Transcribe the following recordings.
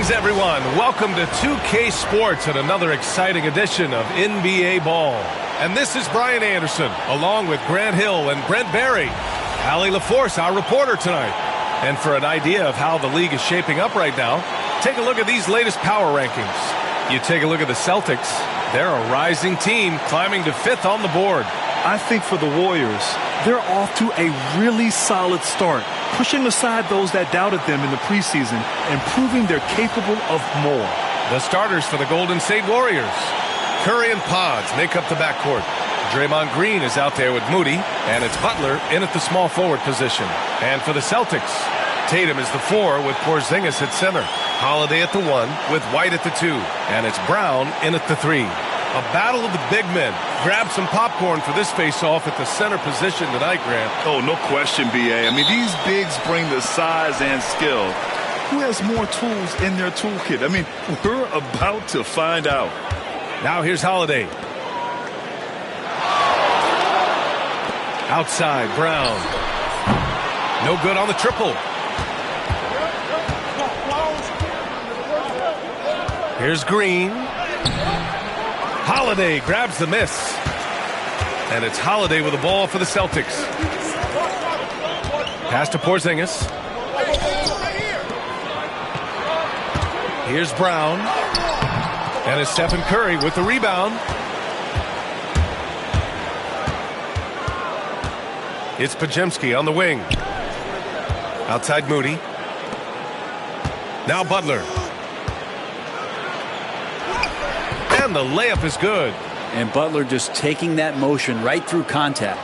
Greetings, everyone. Welcome to 2K Sports and another exciting edition of NBA Ball. And this is Brian Anderson, along with Grant Hill and Brent Barry. Allie LaForce, our reporter tonight. And for an idea of how the league is shaping up right now, take a look at these latest power rankings. You take a look at the Celtics. They're a rising team climbing to 5th on the board. I think for the Warriors, they're off to a really solid start, pushing aside those that doubted them in the preseason and proving they're capable of more. The starters for the Golden State Warriors. Curry and Pods make up the backcourt. Draymond Green is out there with Moody, and it's Butler in at the small forward position. And for the Celtics, Tatum is the 4 with Porzingis at center. Holiday at the 1 with White at the 2. And it's Brown in at the 3. A battle of the big men. Grab some popcorn for this face-off at the center position tonight, Grant. Oh, no question, B.A. I mean, these bigs bring the size and skill. Who has more tools in their toolkit? I mean, we're about to find out. Now here's Holiday. Outside, Brown. No good on the triple. Here's Green. Holiday grabs the miss. And it's Holiday with the ball for the Celtics. Pass to Porzingis. Here's Brown. And it's Stephen Curry with the rebound. It's Podziemski on the wing. Outside Moody. Now Butler. And the layup is good. And Butler just taking that motion right through contact.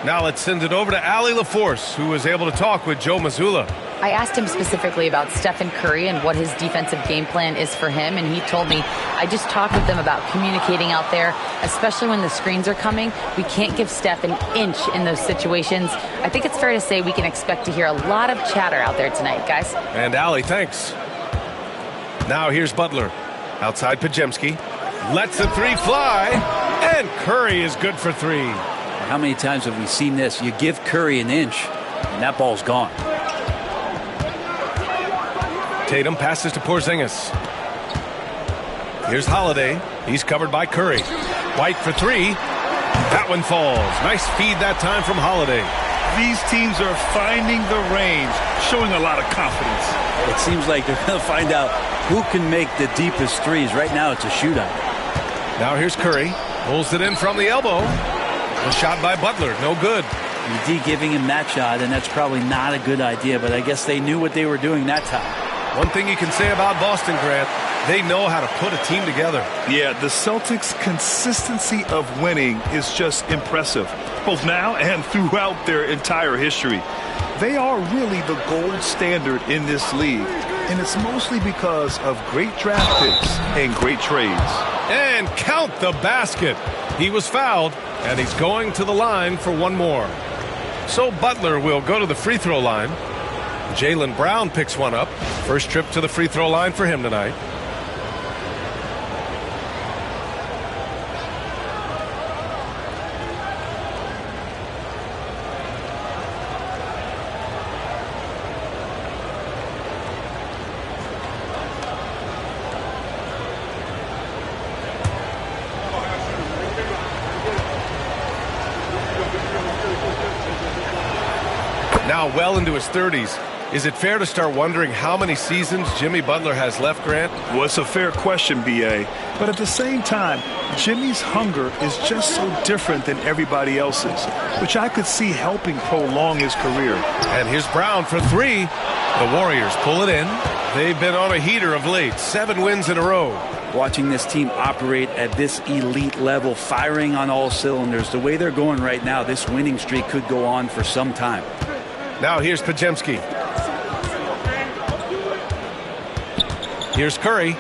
Now let's send it over to Allie LaForce, who was able to talk with Joe Mazzulla. I asked him specifically about Stephen Curry and what his defensive game plan is for him, and he told me, I just talked with them about communicating out there, especially when the screens are coming. We can't give Steph an inch in those situations. I think it's fair to say we can expect to hear a lot of chatter out there tonight, guys. And Allie, thanks. Now here's Butler. Outside Podziemski. Lets the 3 fly. And Curry is good for 3. How many times have we seen this? You give Curry an inch, and that ball's gone. Tatum passes to Porzingis. Here's Holiday. He's covered by Curry. White for 3. That one falls. Nice feed that time from Holiday. These teams are finding the range, showing a lot of confidence. It seems like they're going to find out who can make the deepest threes. Right now, it's a shootout. Now here's Curry. Pulls it in from the elbow. The shot by Butler. No good. D giving him that shot, and that's probably not a good idea, but I guess they knew what they were doing that time. One thing you can say about Boston, Grant, they know how to put a team together. Yeah, the Celtics' consistency of winning is just impressive, both now and throughout their entire history. They are really the gold standard in this league, and it's mostly because of great draft picks and great trades. And count the basket. He was fouled, and he's going to the line for one more. So Butler will go to the free throw line. Jaylen Brown picks one up. First trip to the free throw line for him tonight. Now well into his 30s. Is it fair to start wondering how many seasons Jimmy Butler has left, Grant? Well, it's a fair question, B.A. But at the same time, Jimmy's hunger is just so different than everybody else's, which I could see helping prolong his career. And here's Brown for 3. The Warriors pull it in. They've been on a heater of late. 7 wins in a row. Watching this team operate at this elite level, firing on all cylinders, the way they're going right now, this winning streak could go on for some time. Now here's Podziemski. Here's Curry.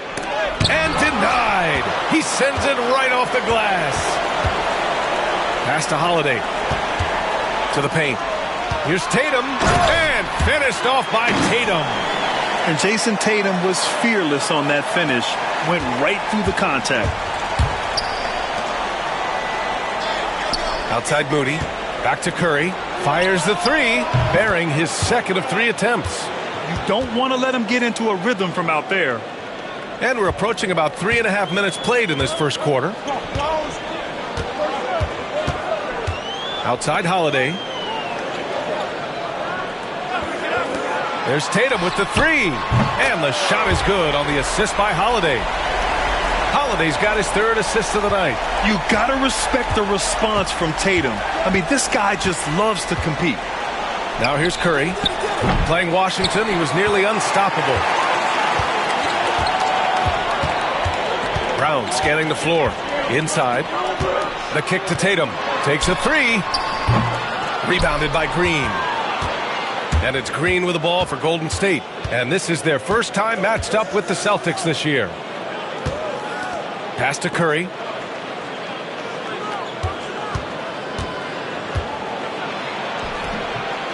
And denied. He sends it right off the glass. Pass to Holiday. To the paint. Here's Tatum. And finished off by Tatum. And Jason Tatum was fearless on that finish. Went right through the contact. Outside Moody. Back to Curry. Fires the 3. Bearing his second of 3 attempts. You don't want to let him get into a rhythm from out there. And we're approaching about 3.5 minutes played in this first quarter. Outside Holiday. There's Tatum with the three. And the shot is good on the assist by Holiday. Holiday's got his third assist of the night. You got to respect the response from Tatum. I mean, this guy just loves to compete. Now here's Curry. Playing Washington, he was nearly unstoppable. Brown scanning the floor. Inside. The kick to Tatum. Takes a three. Rebounded by Green. And it's Green with the ball for Golden State. And this is their first time matched up with the Celtics this year. Pass to Curry.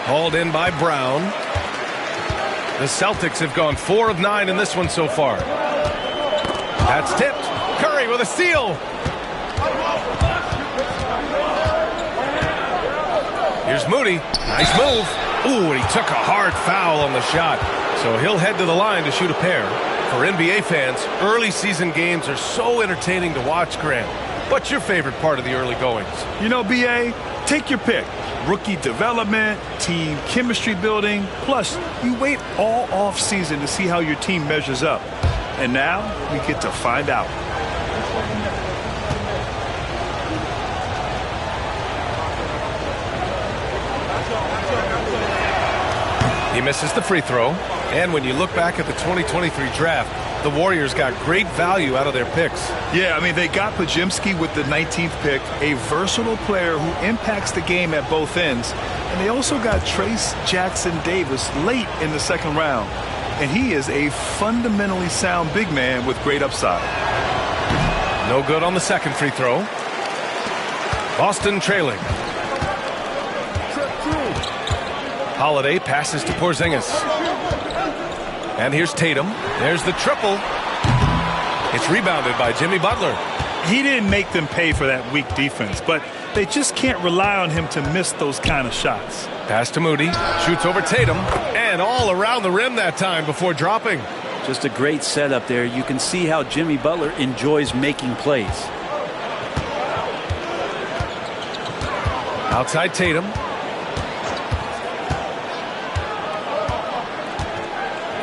Hauled in by Brown. The Celtics have gone 4 of 9 in this one so far. That's tipped. Curry with a steal. Here's Moody. Nice move. Ooh, and he took a hard foul on the shot. So he'll head to the line to shoot a pair. For NBA fans, early season games are so entertaining to watch, Grant. What's your favorite part of the early goings? You know, B.A., take your pick. Rookie development, team chemistry building. Plus, you wait all off season to see how your team measures up. And now we get to find out. He misses the free throw. And when you look back at the 2023 draft, the Warriors got great value out of their picks. Yeah, I mean, they got Podziemski with the 19th pick, a versatile player who impacts the game at both ends. And they also got Trace Jackson-Davis late in the second round. And he is a fundamentally sound big man with great upside. No good on the second free throw. Boston trailing. Holiday passes to Porzingis. And here's Tatum. There's the triple. It's rebounded by Jimmy Butler. He didn't make them pay for that weak defense, but they just can't rely on him to miss those kind of shots. Pass to Moody. Shoots over Tatum. And all around the rim that time before dropping. Just a great setup there. You can see how Jimmy Butler enjoys making plays. Outside Tatum.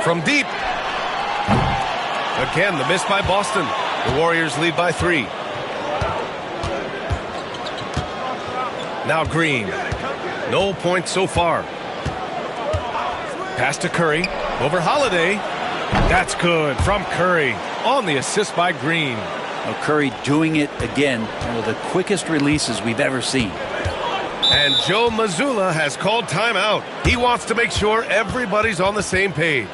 From deep. Again, the miss by Boston. The Warriors lead by 3. Now Green. No points so far. Pass to Curry. Over Holiday. That's good from Curry. On the assist by Green. Now Curry doing it again. One of the quickest releases we've ever seen. And Joe Mazzulla has called timeout. He wants to make sure everybody's on the same page.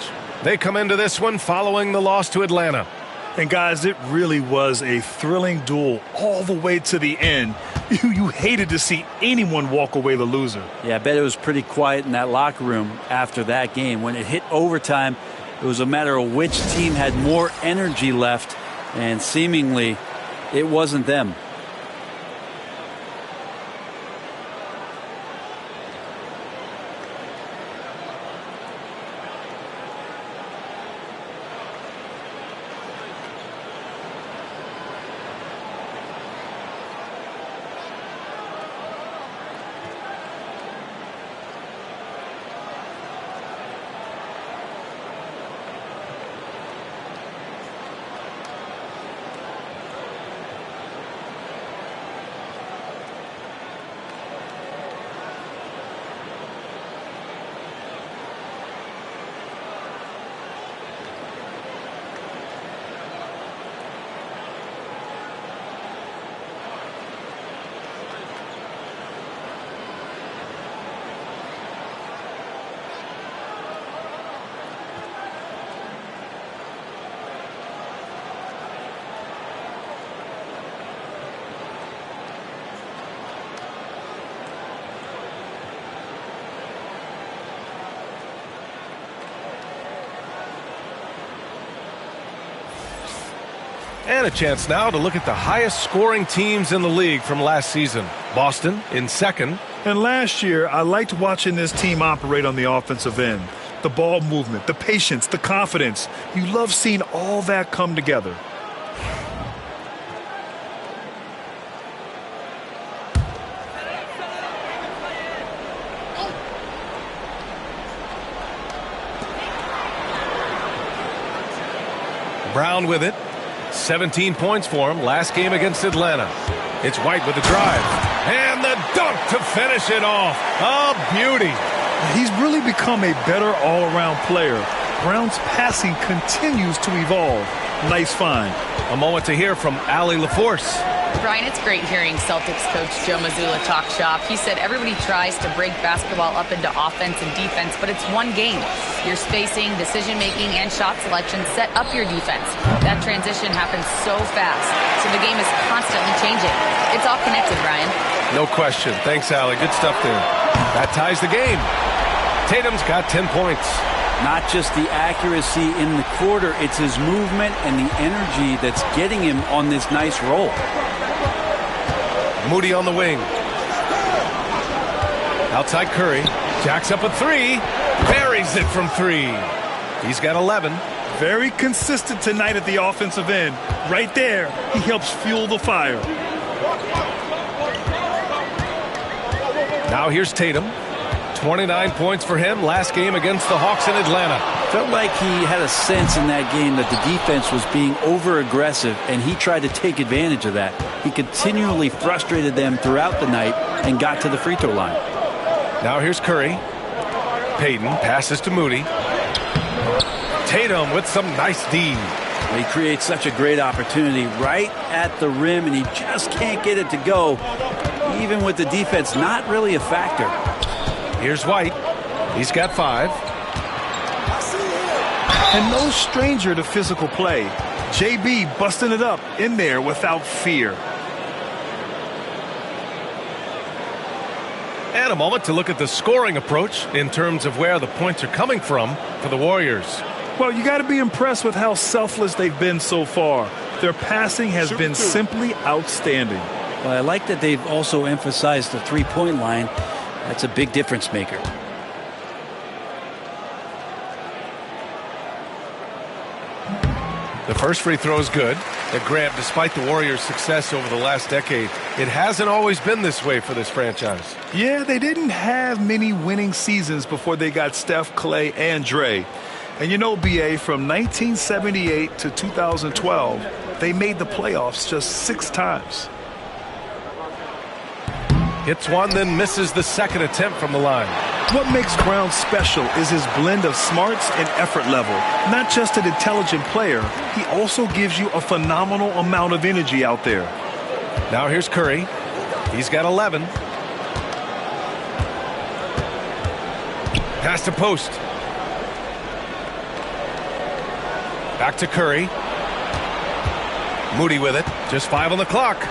They come into this one following the loss to Atlanta. And guys, it really was a thrilling duel all the way to the end. You hated to see anyone walk away the loser. Yeah, I bet it was pretty quiet in that locker room after that game. When it hit overtime, it was a matter of which team had more energy left, and seemingly it wasn't them. And a chance now to look at the highest scoring teams in the league from last season. Boston in second. And last year, I liked watching this team operate on the offensive end. The ball movement, the patience, the confidence. You love seeing all that come together. Brown with it. 17 points for him last game against Atlanta. It's White with the drive. And the dunk to finish it off. A beauty. He's really become a better all-around player. Brown's passing continues to evolve. Nice find. A moment to hear from Allie LaForce. Brian, it's great hearing Celtics coach Joe Mazzulla talk shop. He said everybody tries to break basketball up into offense and defense, but it's one game. Your spacing, decision-making, and shot selection set up your defense. That transition happens so fast, so the game is constantly changing. It's all connected, Brian. No question. Thanks, Allie. Good stuff there. That ties the game. Tatum's got 10 points. Not just the accuracy in the quarter, it's his movement and the energy that's getting him on this nice roll. Moody on the wing. Outside Curry. Jacks up a three. Buries it from three. He's got 11. Very consistent tonight at the offensive end. Right there, he helps fuel the fire. Now here's Tatum. 29 points for him last game against the Hawks in Atlanta. Felt like he had a sense in that game that the defense was being over-aggressive, and he tried to take advantage of that. He continually frustrated them throughout the night and got to the free throw line. Now here's Curry. Payton passes to Moody. Tatum with some nice D. He creates such a great opportunity right at the rim, and he just can't get it to go, even with the defense not really a factor. Here's White. He's got 5. And no stranger to physical play. JB busting it up in there without fear. And a moment to look at the scoring approach in terms of where the points are coming from for the Warriors. Well, you got to be impressed with how selfless they've been so far. Their passing has been simply outstanding. Well, I like that they've also emphasized the three-point line. That's a big difference maker. The first free throw is good. And Grant, despite the Warriors' success over the last decade, it hasn't always been this way for this franchise. Yeah, they didn't have many winning seasons before they got Steph, Clay, and Dre. And you know, BA, from 1978 to 2012, they made the playoffs just 6 times. Hits one, then misses the second attempt from the line. What makes Brown special is his blend of smarts and effort level. Not just an intelligent player, he also gives you a phenomenal amount of energy out there. Now here's Curry. He's got 11. Pass to post. Back to Curry. Moody with it. Just 5 on the clock.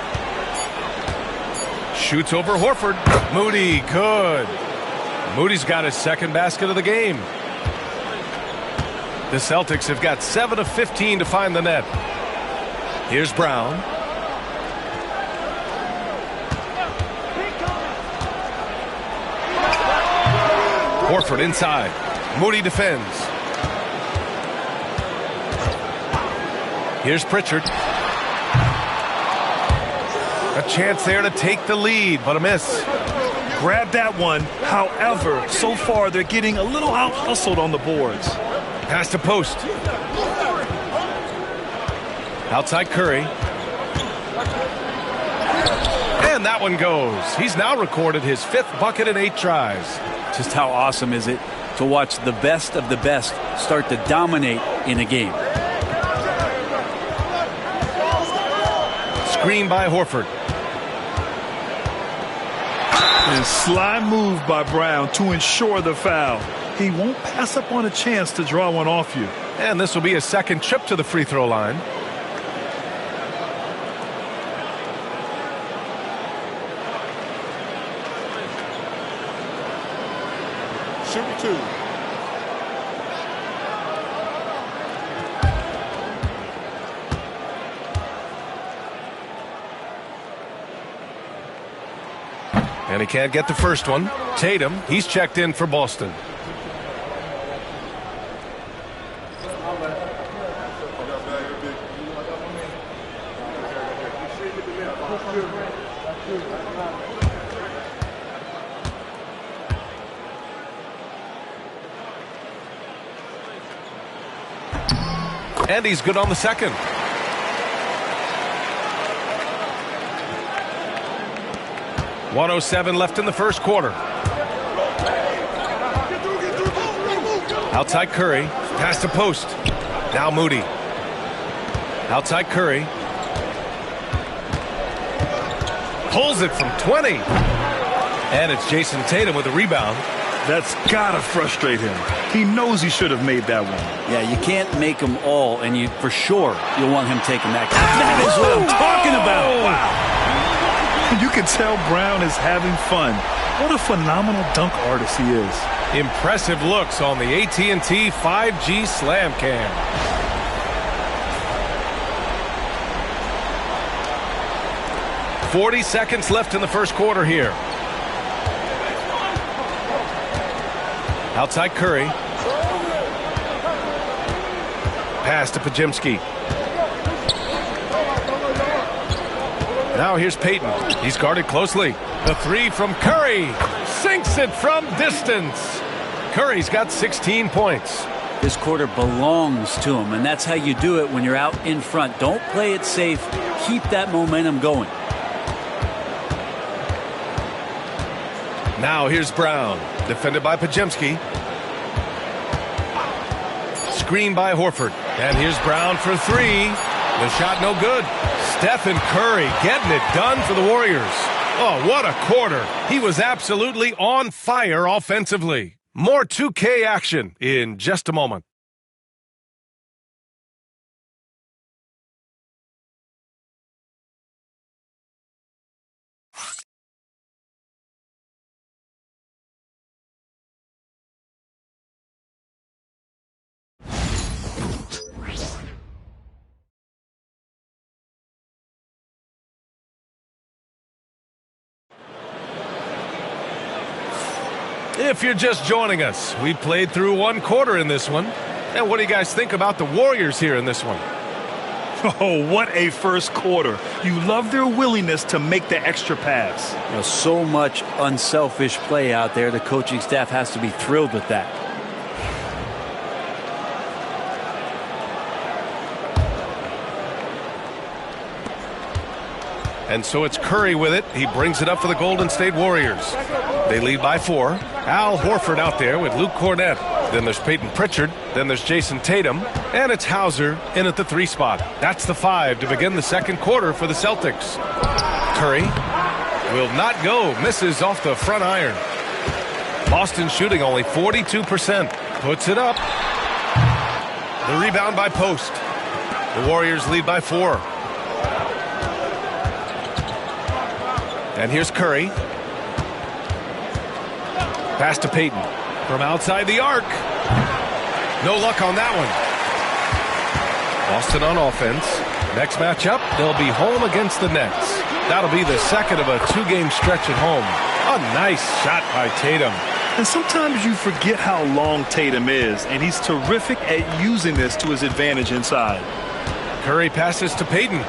Shoots over Horford. Moody, good. Moody's got his second basket of the game. The Celtics have got 7 of 15 to find the net. Here's Brown. Horford inside. Moody defends. Here's Pritchard. A chance there to take the lead, but a miss. Grab that one. However, so far they're getting a little out-hustled on the boards. Pass to post. Outside Curry. And that one goes. He's now recorded his 5th bucket in 8 tries. Just how awesome is it to watch the best of the best start to dominate in a game. Screen by Horford. And sly move by Brown to ensure the foul. He won't pass up on a chance to draw one off you. And this will be a second trip to the free throw line. Shooting 2. And he can't get the first one. Tatum, he's checked in for Boston. And he's good on the second. .107 left in the first quarter. Outside Curry. Pass to post. Now Moody. Outside Curry. Pulls it from 20. And it's Jason Tatum with a rebound. That's gotta frustrate him. He knows he should have made that one. Yeah, you can't make them all, and for sure you'll want him taking that. That is what I'm talking about. Wow. You can tell Brown is having fun. What a phenomenal dunk artist he is. Impressive looks on the AT&T 5G Slam Cam. .40 seconds left in the first quarter here. Outside Curry. Pass to Podziemski. Now here's Payton. He's guarded closely. The three from Curry. Sinks it from distance. Curry's got 16 points. This quarter belongs to him, and that's how you do it when you're out in front. Don't play it safe. Keep that momentum going. Now here's Brown. Defended by Podziemski. Screen by Horford. And here's Brown for three. The shot no good. Stephen Curry getting it done for the Warriors. Oh, what a quarter. He was absolutely on fire offensively. More 2K action in just a moment. If you're just joining us, we played through one quarter in this one. And what do you guys think about the Warriors here in this one? Oh, what a first quarter. You love their willingness to make the extra pass. So much unselfish play out there. The coaching staff has to be thrilled with that. And so it's Curry with it. He brings it up for the Golden State Warriors. They lead by 4. Al Horford out there with Luke Cornett. Then there's Peyton Pritchard. Then there's Jason Tatum. And it's Hauser in at the 3 spot. That's the 5 to begin the second quarter for the Celtics. Curry will not go. Misses off the front iron. Boston shooting only 42%. Puts it up. The rebound by Post. The Warriors lead by 4. And here's Curry. Pass to Payton. From outside the arc. No luck on that one. Boston on offense. Next matchup, they'll be home against the Nets. That'll be the second of a 2-game stretch at home. A nice shot by Tatum. And sometimes you forget how long Tatum is, and he's terrific at using this to his advantage inside. Curry passes to Payton.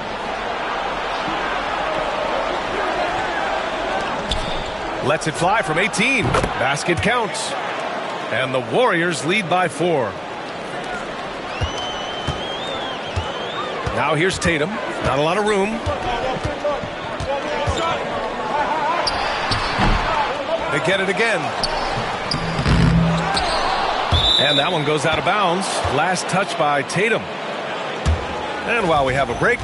Lets it fly from 18. Basket counts. And the Warriors lead by 4. Now here's Tatum. Not a lot of room. They get it again. And that one goes out of bounds. Last touch by Tatum. And while we have a break,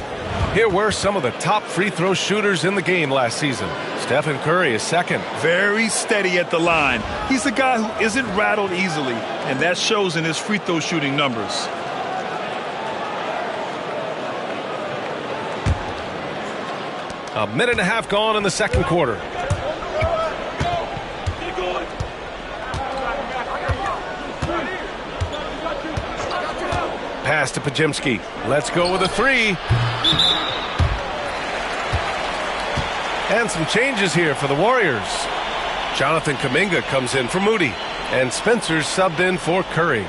here were some of the top free throw shooters in the game last season. Stephen Curry is second. Very steady at the line. He's a guy who isn't rattled easily, and that shows in his free throw shooting numbers. A minute and a half gone in the second quarter. Pass to Podziemski. Let's go with a 3. And some changes here for the Warriors. Jonathan Kuminga comes in for Moody. And Spencer's subbed in for Curry.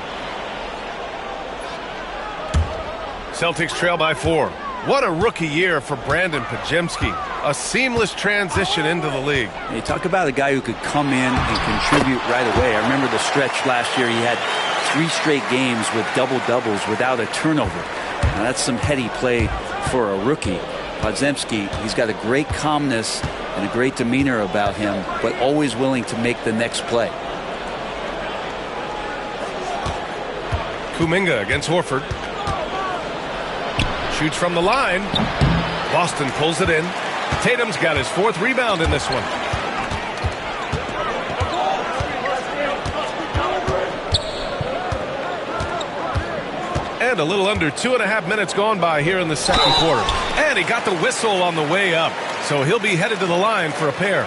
Celtics trail by 4. What a rookie year for Brandon Podziemski. A seamless transition into the league. You talk about a guy who could come in and contribute right away. I remember the stretch last year. He had 3 straight games with double-doubles without a turnover. Now, that's some heady play for a rookie. Podziemski, he's got a great calmness and a great demeanor about him, but always willing to make the next play. Kuminga against Horford. Shoots from the line. Boston pulls it in. Tatum's got his 4th rebound in this one. And a little under 2.5 minutes gone by here in the second quarter. And he got the whistle on the way up. So he'll be headed to the line for a pair.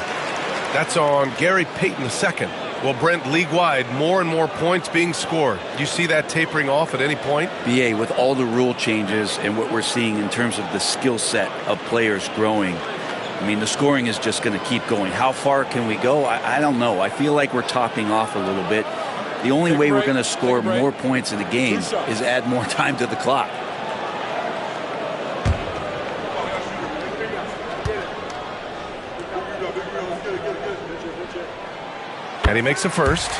That's on Gary Payton II. Well, Brent, league-wide, more and more points being scored. Do you see that tapering off at any point? BA, with all the rule changes and what we're seeing in terms of the skill set of players growing, I mean, the scoring is just going to keep going. How far can we go? I don't know. I feel like we're topping off a little bit. The only way we're going to score more points in the game is add more time to the clock. And he makes a first.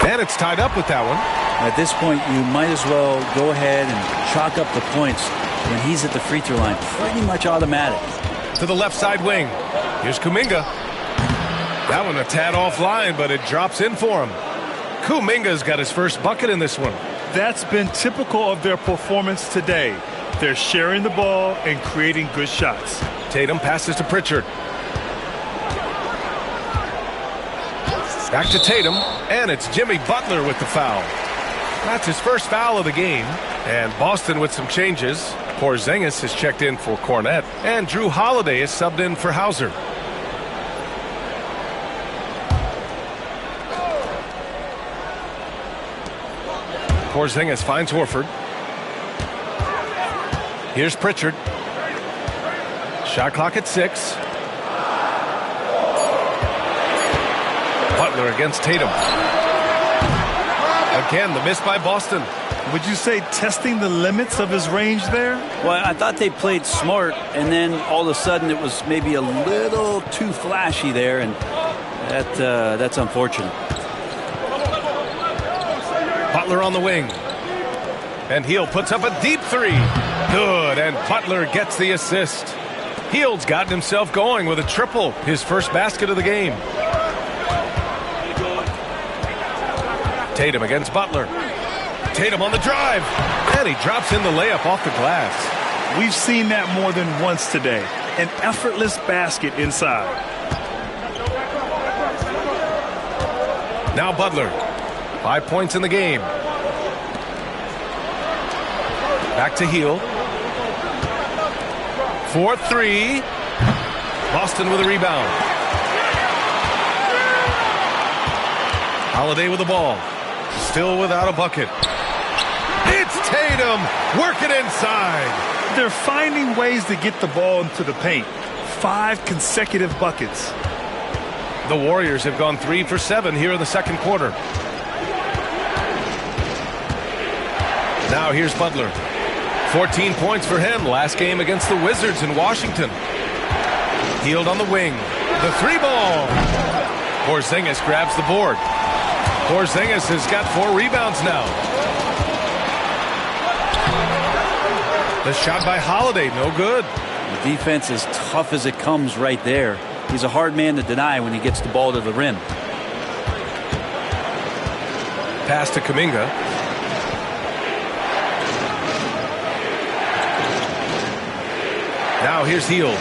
And it's tied up with that one. At this point, you might as well go ahead and chalk up the points when he's at the free throw line. Pretty much automatic. To the left side wing. Here's Kuminga. That one a tad offline, but it drops in for him. Kuminga's got his first bucket in this one. That's been typical of their performance today. They're sharing the ball and creating good shots. Tatum passes to Pritchard. Back to Tatum, and it's Jimmy Butler with the foul. That's his first foul of the game. And Boston with some changes. Porzingis has checked in for Cornette, and Drew Holiday is subbed in for Hauser. Porzingis finds Horford. Here's Pritchard. Shot clock at 6. Butler against Tatum. Again, the miss by Boston. Would you say testing the limits of his range there? Well, I thought they played smart, and then all of a sudden it was maybe a little too flashy there, and that's unfortunate. Butler on the wing. And Hield puts up a deep 3. Good, and Butler gets the assist. Hield's gotten himself going with a triple, his first basket of the game. Tatum against Butler. Tatum on the drive. And he drops in the layup off the glass. We've seen that more than once today. An effortless basket inside. Now Butler. 5 points in the game. Back to Hield. 4-3. Boston with a rebound. Holiday with the ball. Still without a bucket. It's Tatum working inside. They're finding ways to get the ball into the paint. 5 consecutive buckets. The Warriors have gone 3 for 7 here in the second quarter. Now here's Butler. 14 points for him last game against the Wizards in Washington. Hield on the wing. The 3-ball. Porzingis grabs the board. Porzingis has got 4 rebounds now. The shot by Holiday, no good. The defense is tough as it comes right there. He's a hard man to deny when he gets the ball to the rim. Pass to Kuminga. Now here's Hield.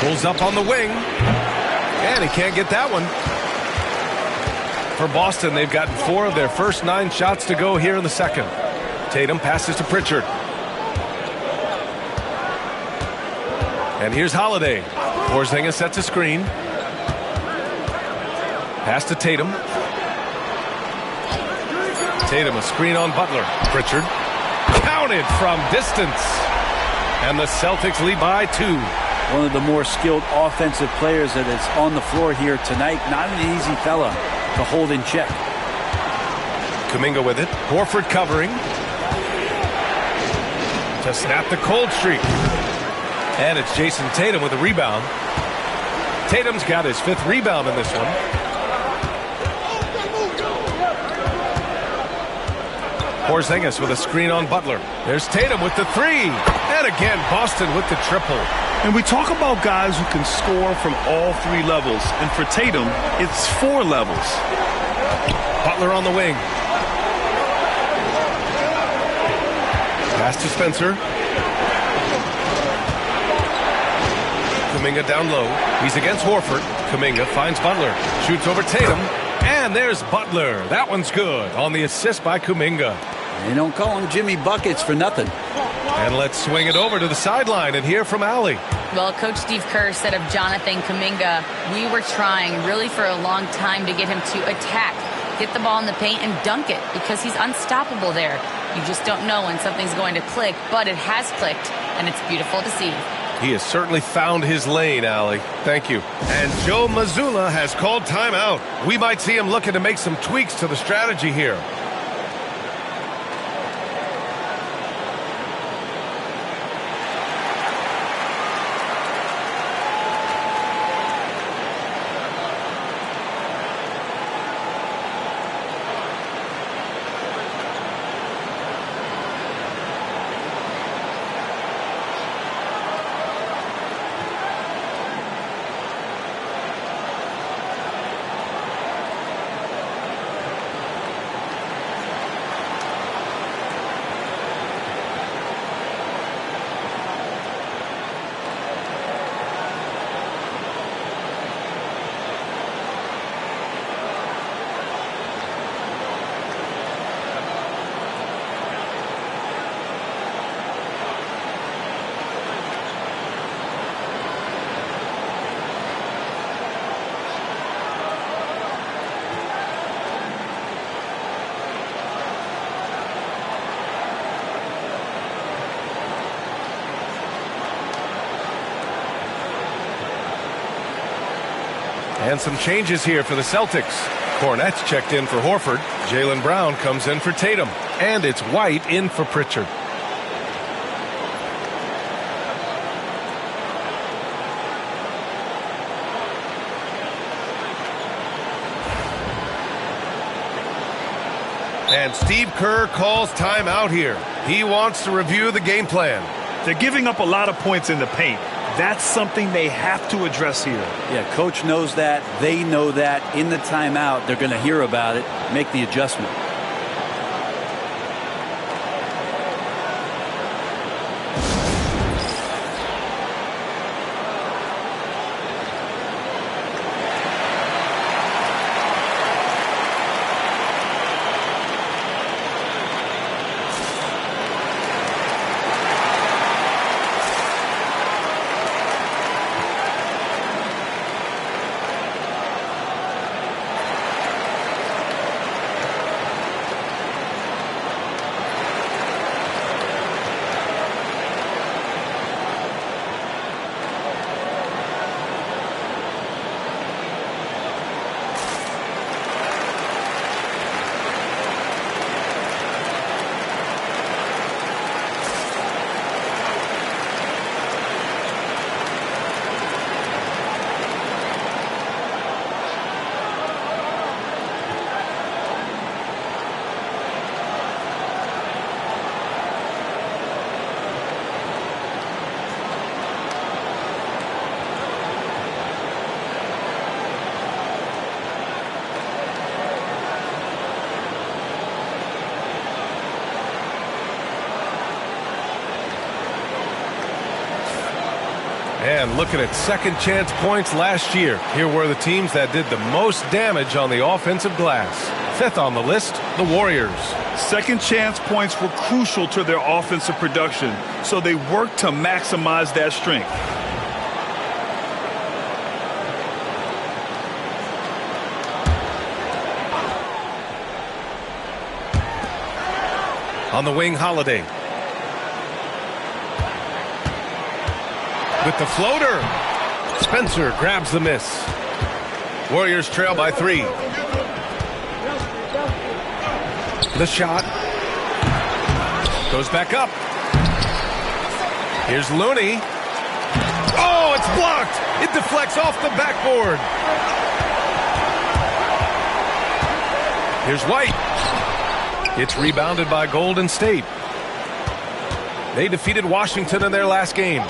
Pulls up on the wing. And he can't get that one. For Boston, they've gotten 4 of their first 9 shots to go here in the second. Tatum passes to Pritchard. And here's Holiday. Porzingis sets a screen. Pass to Tatum. Tatum, a screen on Butler. Pritchard. Counted from distance. And the Celtics lead by 2. One of the more skilled offensive players that is on the floor here tonight. Not an easy fella to hold in check. Kuminga with it. Horford covering. To snap the cold streak. And it's Jason Tatum with a rebound. Tatum's got his 5th rebound in this one. Porzingis with a screen on Butler. There's Tatum with the 3. And again, Boston with the triple. And we talk about guys who can score from all 3 levels. And for Tatum, it's 4 levels. Butler on the wing. Pass to Spencer. Kuminga down low. He's against Horford. Kuminga finds Butler. Shoots over Tatum. And there's Butler. That one's good on the assist by Kuminga. They don't call him Jimmy Buckets for nothing. And let's swing it over to the sideline and hear from Allie. Well, Coach Steve Kerr said of Jonathan Kuminga, we were trying really for a long time to get him to attack, get the ball in the paint and dunk it because he's unstoppable there. You just don't know when something's going to click, but it has clicked, and it's beautiful to see. He has certainly found his lane, Allie. Thank you. And Joe Mazzulla has called timeout. We might see him looking to make some tweaks to the strategy here. And some changes here for the Celtics. Cornette's checked in for Horford. Jaylen Brown comes in for Tatum. And it's White in for Pritchard. And Steve Kerr calls timeout here. He wants to review the game plan. They're giving up a lot of points in the paint. That's something they have to address here. Yeah, coach knows that. They know that. In the timeout, they're going to hear about it, make the adjustment. And looking at second chance points last year, here were the teams that did the most damage on the offensive glass. Fifth on the list, the Warriors. Second chance points were crucial to their offensive production, so they worked to maximize that strength. On the wing, Holiday. With the floater. Spencer grabs the miss. Warriors trail by 3. The shot. Goes back up. Here's Looney. Oh, it's blocked. It deflects off the backboard. Here's White. It's rebounded by Golden State. They defeated Washington in their last game.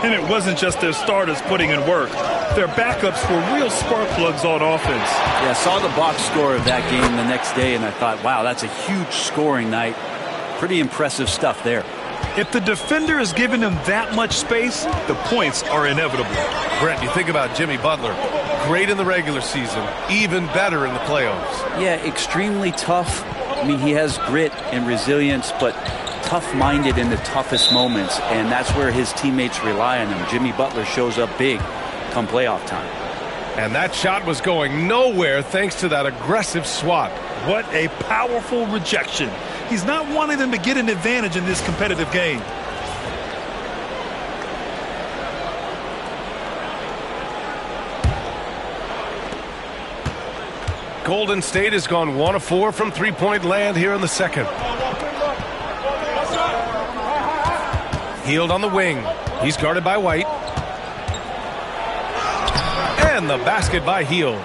And it wasn't just their starters putting in work. Their backups were real spark plugs on offense. Yeah, I saw the box score of that game the next day, and I thought, wow, that's a huge scoring night. Pretty impressive stuff there. If the defender is giving them that much space, the points are inevitable. Brett, you think about Jimmy Butler. Great in the regular season, even better in the playoffs. Yeah, extremely tough. I mean, he has grit and resilience, but tough-minded in the toughest moments, and that's where his teammates rely on him. Jimmy Butler shows up big come playoff time. And that shot was going nowhere thanks to that aggressive swat. What a powerful rejection. He's not wanting them to get an advantage in this competitive game. Golden State has gone 1 of 4 from three-point land here in the second. Hield on the wing. He's guarded by White. And the basket by Hield.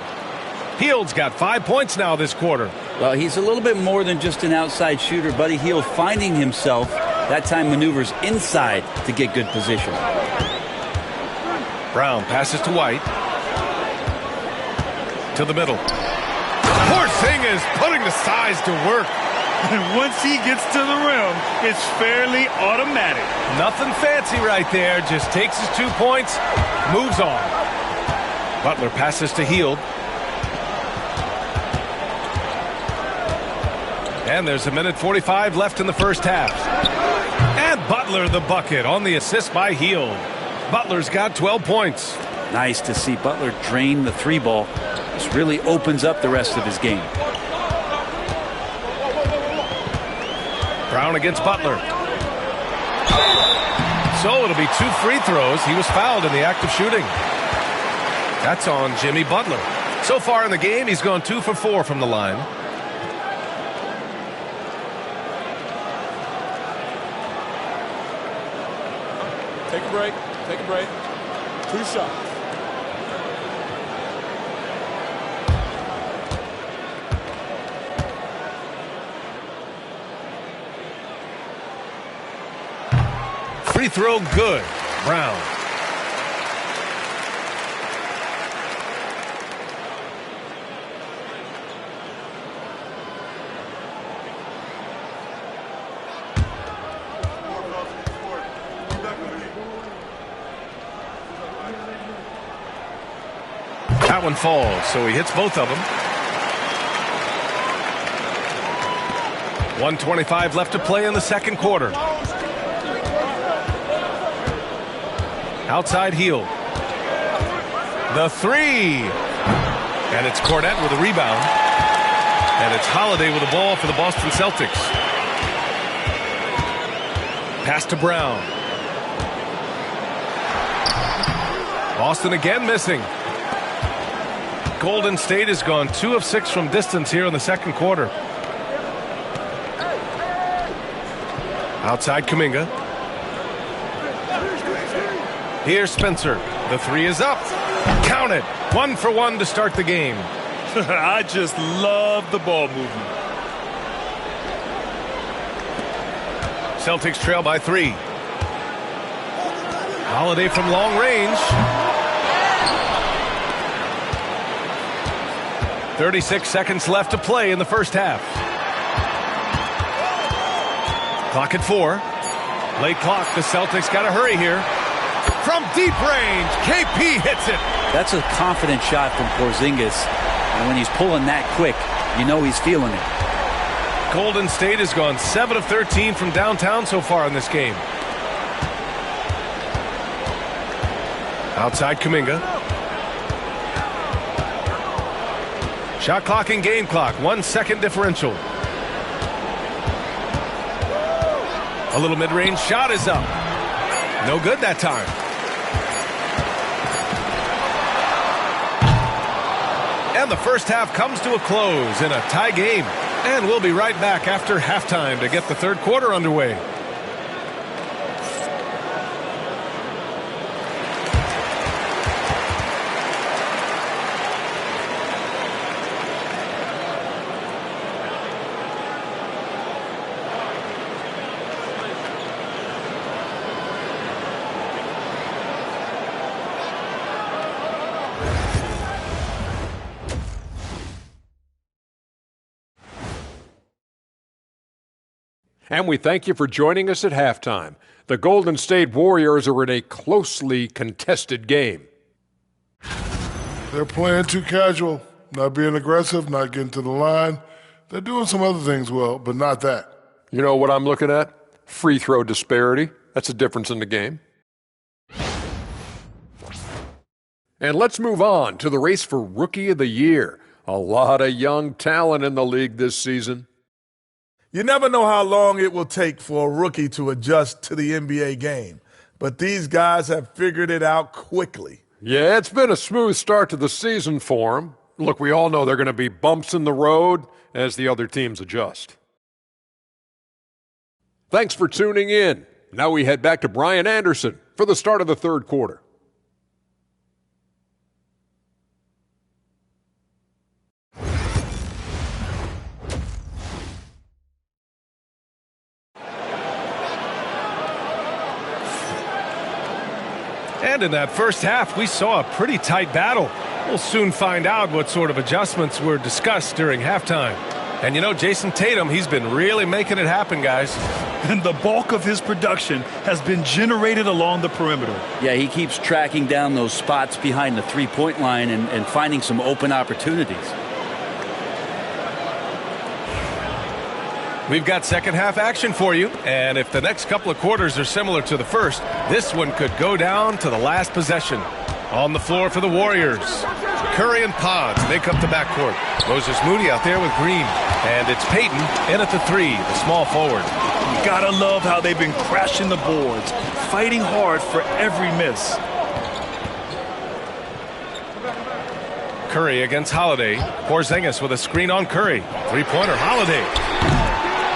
Hield's got 5 points now this quarter. Well, he's a little bit more than just an outside shooter. Buddy Hield finding himself, that time maneuvers inside to get good position. Brown passes to White. To the middle. Porzingis putting the size to work. And once he gets to the rim, it's fairly automatic. Nothing fancy right there. Just takes his 2 points, moves on. Butler passes to Hield. And there's 1:45 left in the first half. And Butler the bucket on the assist by Hield. Butler's got 12 points. Nice to see Butler drain the 3 ball. This really opens up the rest of his game. Brown against Butler. So it'll be 2 free throws. He was fouled in the act of shooting. That's on Jimmy Butler. So far in the game, he's gone 2 for 4 from the line. Take a break. Take a break. 2 shots. Free throw good. Brown. That one falls, so he hits both of them. 1:25 left to play in the second quarter. Outside Hield. The 3. And it's Cornette with a rebound. And it's Holiday with the ball for the Boston Celtics. Pass to Brown. Boston again missing. Golden State has gone 2 of 6 from distance here in the second quarter. Outside Kuminga. Here's Spencer. The 3 is up. Count it. 1 for 1 to start the game. I just love the ball movement. Celtics trail by 3. Holiday from long range. 36 seconds left to play in the first half. Clock at 4. Late clock. The Celtics got to hurry here. From deep range, KP hits it. That's a confident shot from Porzingis. And when he's pulling that quick, you know he's feeling it. Golden State has gone 7 of 13 from downtown so far in this game. Outside Kuminga. Shot clock and game clock. 1 second differential. A little mid-range shot is up. No good that time. And the first half comes to a close in a tie game. And we'll be right back after halftime to get the third quarter underway. And we thank you for joining us at halftime. The Golden State Warriors are in a closely contested game. They're playing too casual, not being aggressive, not getting to the line. They're doing some other things well, but not that. You know what I'm looking at? Free throw disparity. That's a difference in the game. And let's move on to the race for Rookie of the Year. A lot of young talent in the league this season. You never know how long it will take for a rookie to adjust to the NBA game, but these guys have figured it out quickly. Yeah, it's been a smooth start to the season for them. Look, we all know there are going to be bumps in the road as the other teams adjust. Thanks for tuning in. Now we head back to Brian Anderson for the start of the third quarter. And in that first half, we saw a pretty tight battle. We'll soon find out what sort of adjustments were discussed during halftime. And you know, Jason Tatum, he's been really making it happen, guys. And the bulk of his production has been generated along the perimeter. Yeah, he keeps tracking down those spots behind the three-point line and finding some open opportunities. We've got second half action for you, and if the next couple of quarters are similar to the first, this one could go down to the last possession. On the floor for the Warriors, Curry and Pods make up the backcourt. Moses Moody out there with Green, and it's Payton in at the three, the small forward. You gotta love how they've been crashing the boards, fighting hard for every miss. Curry against Holiday. Porzingis with a screen on Curry. Three-pointer, Holiday.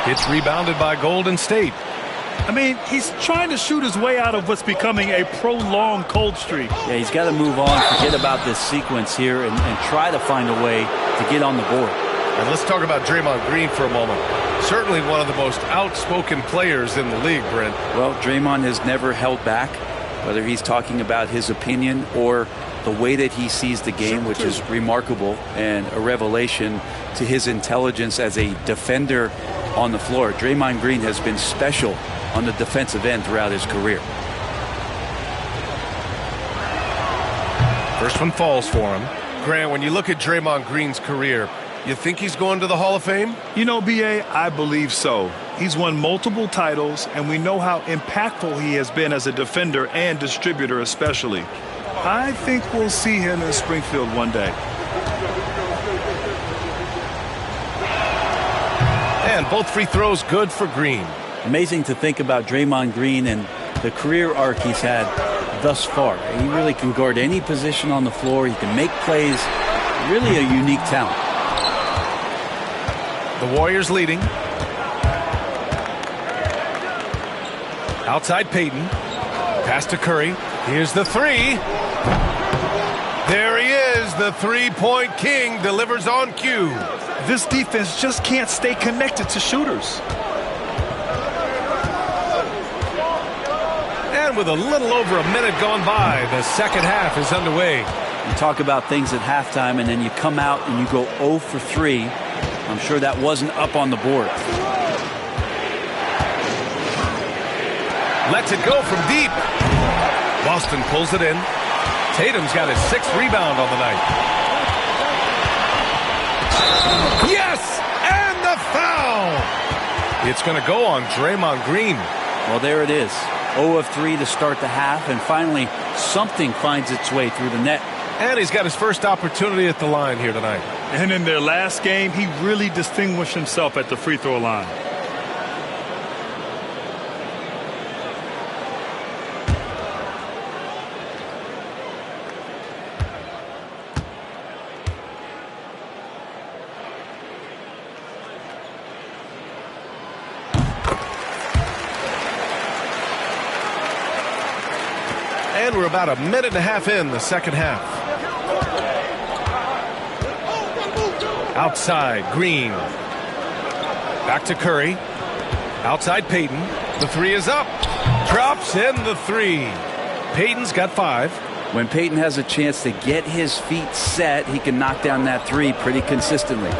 It's rebounded by Golden State. I mean, he's trying to shoot his way out of what's becoming a prolonged cold streak. Yeah, he's got to move on, forget about this sequence here, and try to find a way to get on the board. And let's talk about Draymond Green for a moment. Certainly one of the most outspoken players in the league, Brent. Well, Draymond has never held back, whether he's talking about his opinion or the way that he sees the game, which is remarkable and a revelation to his intelligence as a defender on the floor. Draymond Green has been special on the defensive end throughout his career. First one falls for him. Grant, when you look at Draymond Green's career, you think he's going to the Hall of Fame? You know, B.A., I believe so. He's won multiple titles, and we know how impactful he has been as a defender and distributor especially. I think we'll see him in Springfield one day. And both free throws good for Green. Amazing to think about Draymond Green and the career arc he's had thus far. He really can guard any position on the floor. He can make plays. Really a unique talent. The Warriors leading. Outside Payton. Pass to Curry. Here's the three. There he is. The three-point king delivers on cue. This defense just can't stay connected to shooters. And with a little over a minute gone by, the second half is underway. You talk about things at halftime, and then you come out and you go 0 for 3. I'm sure that wasn't up on the board. Lets it go from deep. Boston pulls it in. Tatum's got his 6th rebound on the night. Yes! And the foul! It's going to go on Draymond Green. Well, there it is. 0 of 3 to start the half, and finally something finds its way through the net. And he's got his first opportunity at the line here tonight. And in their last game, he really distinguished himself at the free throw line. we're about a minute and a half in the second half. Outside, Green. Back to Curry. Outside Payton. The three is up. Drops in the three. Payton's got 5. When Payton has a chance to get his feet set, he can knock down that three pretty consistently.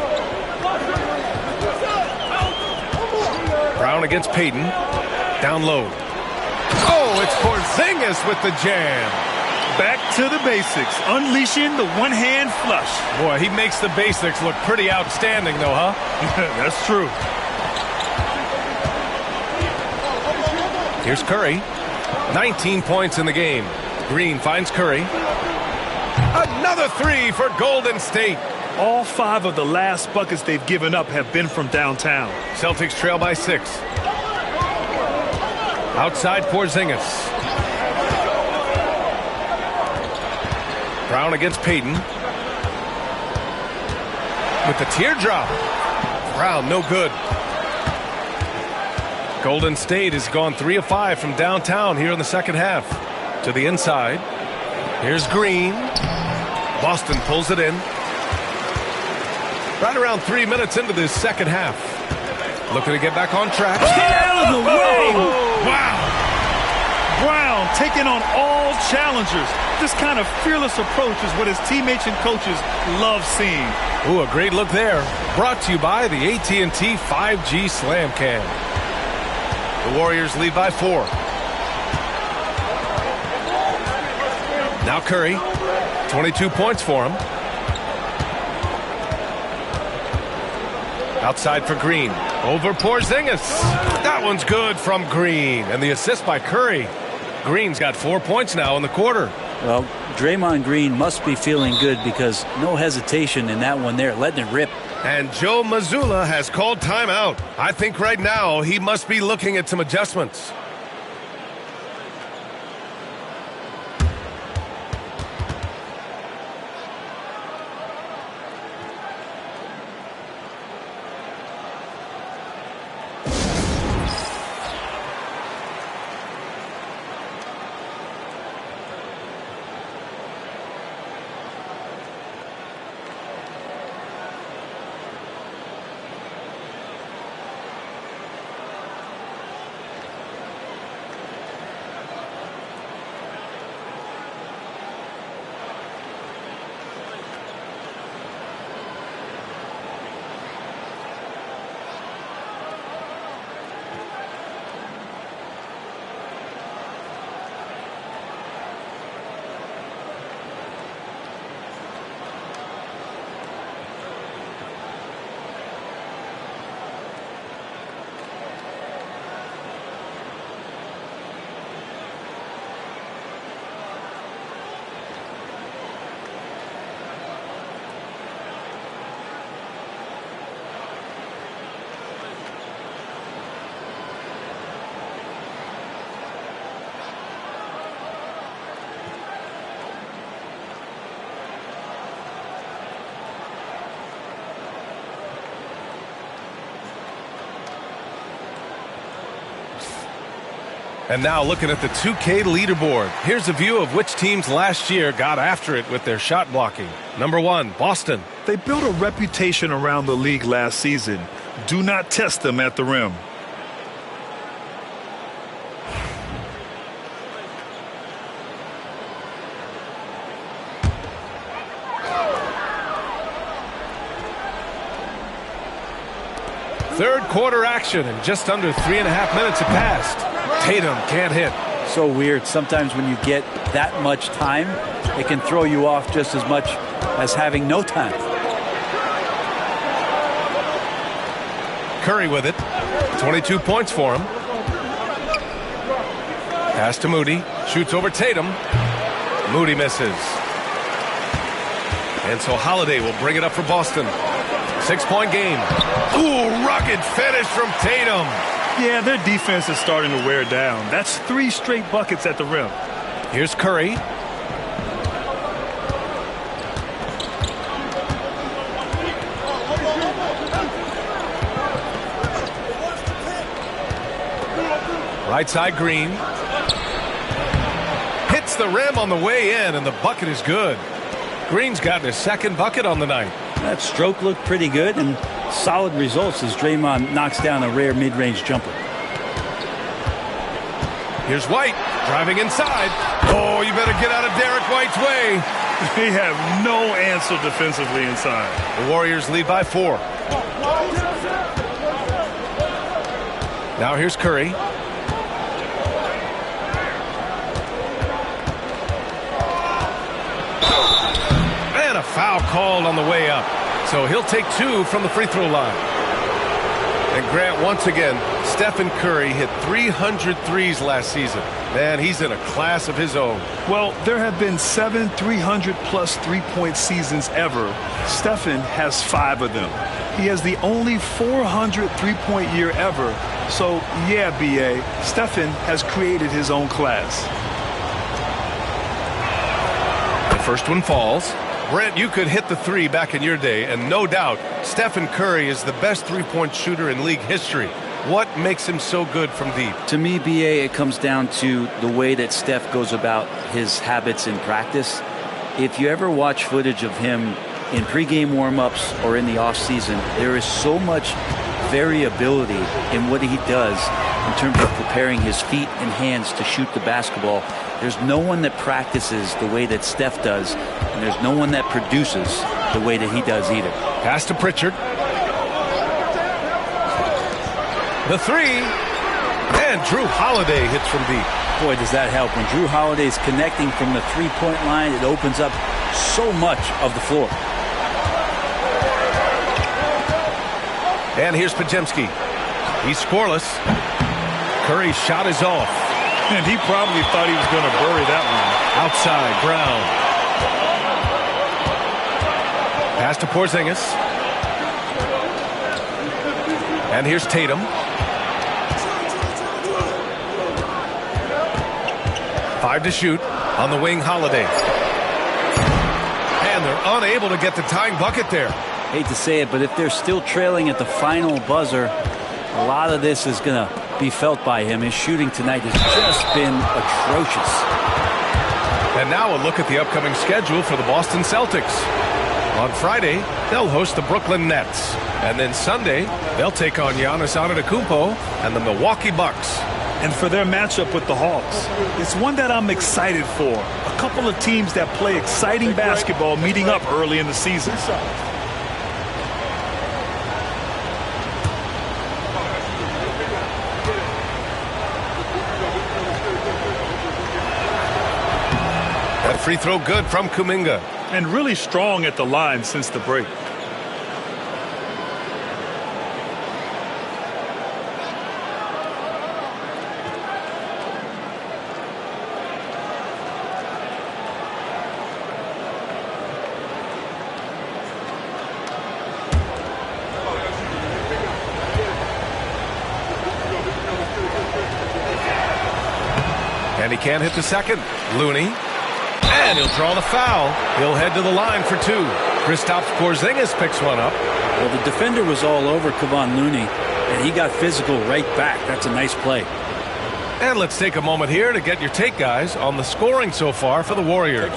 Brown against Payton. Down low. Oh, it's Porzingis with the jam. Back to the basics, unleashing the one-hand flush. Boy, he makes the basics look pretty outstanding, though, huh? That's true. Here's Curry. 19 points in the game. Green finds Curry. Another three for Golden State. All 5 of the last buckets they've given up have been from downtown. Celtics trail by 6. Outside Porzingis. Brown against Payton. With the teardrop. Brown, no good. Golden State has gone 3 of 5 from downtown here in the second half. To the inside. Here's Green. Boston pulls it in. Right around 3 minutes into this second half. Looking to get back on track. Get out of the way! Wow! Brown taking on all challengers. This kind of fearless approach is what his teammates and coaches love seeing. Ooh, a great look there. Brought to you by the AT&T 5G Slam Cam. The Warriors lead by 4. Now Curry. 22 points for him. Outside for Green. Over Porzingis. That one's good from Green. And the assist by Curry. Green's got 4 points now in the quarter. Well, Draymond Green must be feeling good because no hesitation in that one there, letting it rip. And Joe Mazzulla has called timeout. I think right now he must be looking at some adjustments. And now looking at the 2K leaderboard. Here's a view of which teams last year got after it with their shot blocking. Number 1, Boston. They built a reputation around the league last season. Do not test them at the rim. Third quarter action, and just under 3.5 minutes have passed. Tatum can't hit. So weird. Sometimes when you get that much time, it can throw you off just as much as having no time. Curry with it. 22 points for him. Pass to Moody. Shoots over Tatum. Moody misses. And so Holiday will bring it up for Boston. 6-point game. Ooh, rugged finish from Tatum. Yeah, their defense is starting to wear down. That's 3 straight buckets at the rim. Here's Curry. Right side Green. Hits the rim on the way in, and the bucket is good. Green's gotten his second bucket on the night. That stroke looked pretty good, and solid results as Draymond knocks down a rare mid-range jumper. Here's White driving inside. Oh, you better get out of Derek White's way. They have no answer defensively inside. The Warriors lead by 4. Now here's Curry. And a foul called on the way up. So he'll take 2 from the free throw line. And Grant, once again, Stephen Curry hit 300 threes last season. Man, he's in a class of his own. Well, there have been 7 300-plus three-point seasons ever. Stephen has 5 of them. He has the only 400 three-point year ever. So, yeah, B.A., Stephen has created his own class. The first one falls. Brent, you could hit the 3 back in your day, and no doubt, Stephen Curry is the best three-point shooter in league history. What makes him so good from deep? To me, B.A., it comes down to the way that Steph goes about his habits in practice. If you ever watch footage of him in pregame warm-ups or in the offseason, there is so much variability in what he does in terms of preparing his feet and hands to shoot the basketball. There's no one that practices the way that Steph does, and there's no one that produces the way that he does either. Pass to Pritchard. The 3. And Drew Holiday hits from deep. Boy, does that help. When Drew Holiday's connecting from the three-point line, it opens up so much of the floor. And here's Podziemski. He's scoreless. Curry's shot is off. And he probably thought he was going to bury that one. Outside, Brown. Pass to Porzingis. And here's Tatum. 5 to shoot. On the wing, Holiday. And they're unable to get the tying bucket there. Hate to say it, but if they're still trailing at the final buzzer, a lot of this is going to be felt by him. His shooting tonight has just been atrocious. And now a look at the upcoming schedule for the Boston Celtics. On Friday, they'll host the Brooklyn Nets. And then Sunday, they'll take on Giannis Antetokounmpo and the Milwaukee Bucks. And for their matchup with the Hawks, it's one that I'm excited for. A couple of teams that play exciting basketball meeting up early in the season. That free throw good from Kuminga. And really strong at the line since the break. And he can't hit the second. Looney. And he'll draw the foul. He'll head to the line for 2. Kristaps Porzingis picks one up. Well, the defender was all over Kevon Looney, and he got physical right back. That's a nice play. And let's take a moment here to get your take, guys, on the scoring so far for the Warriors.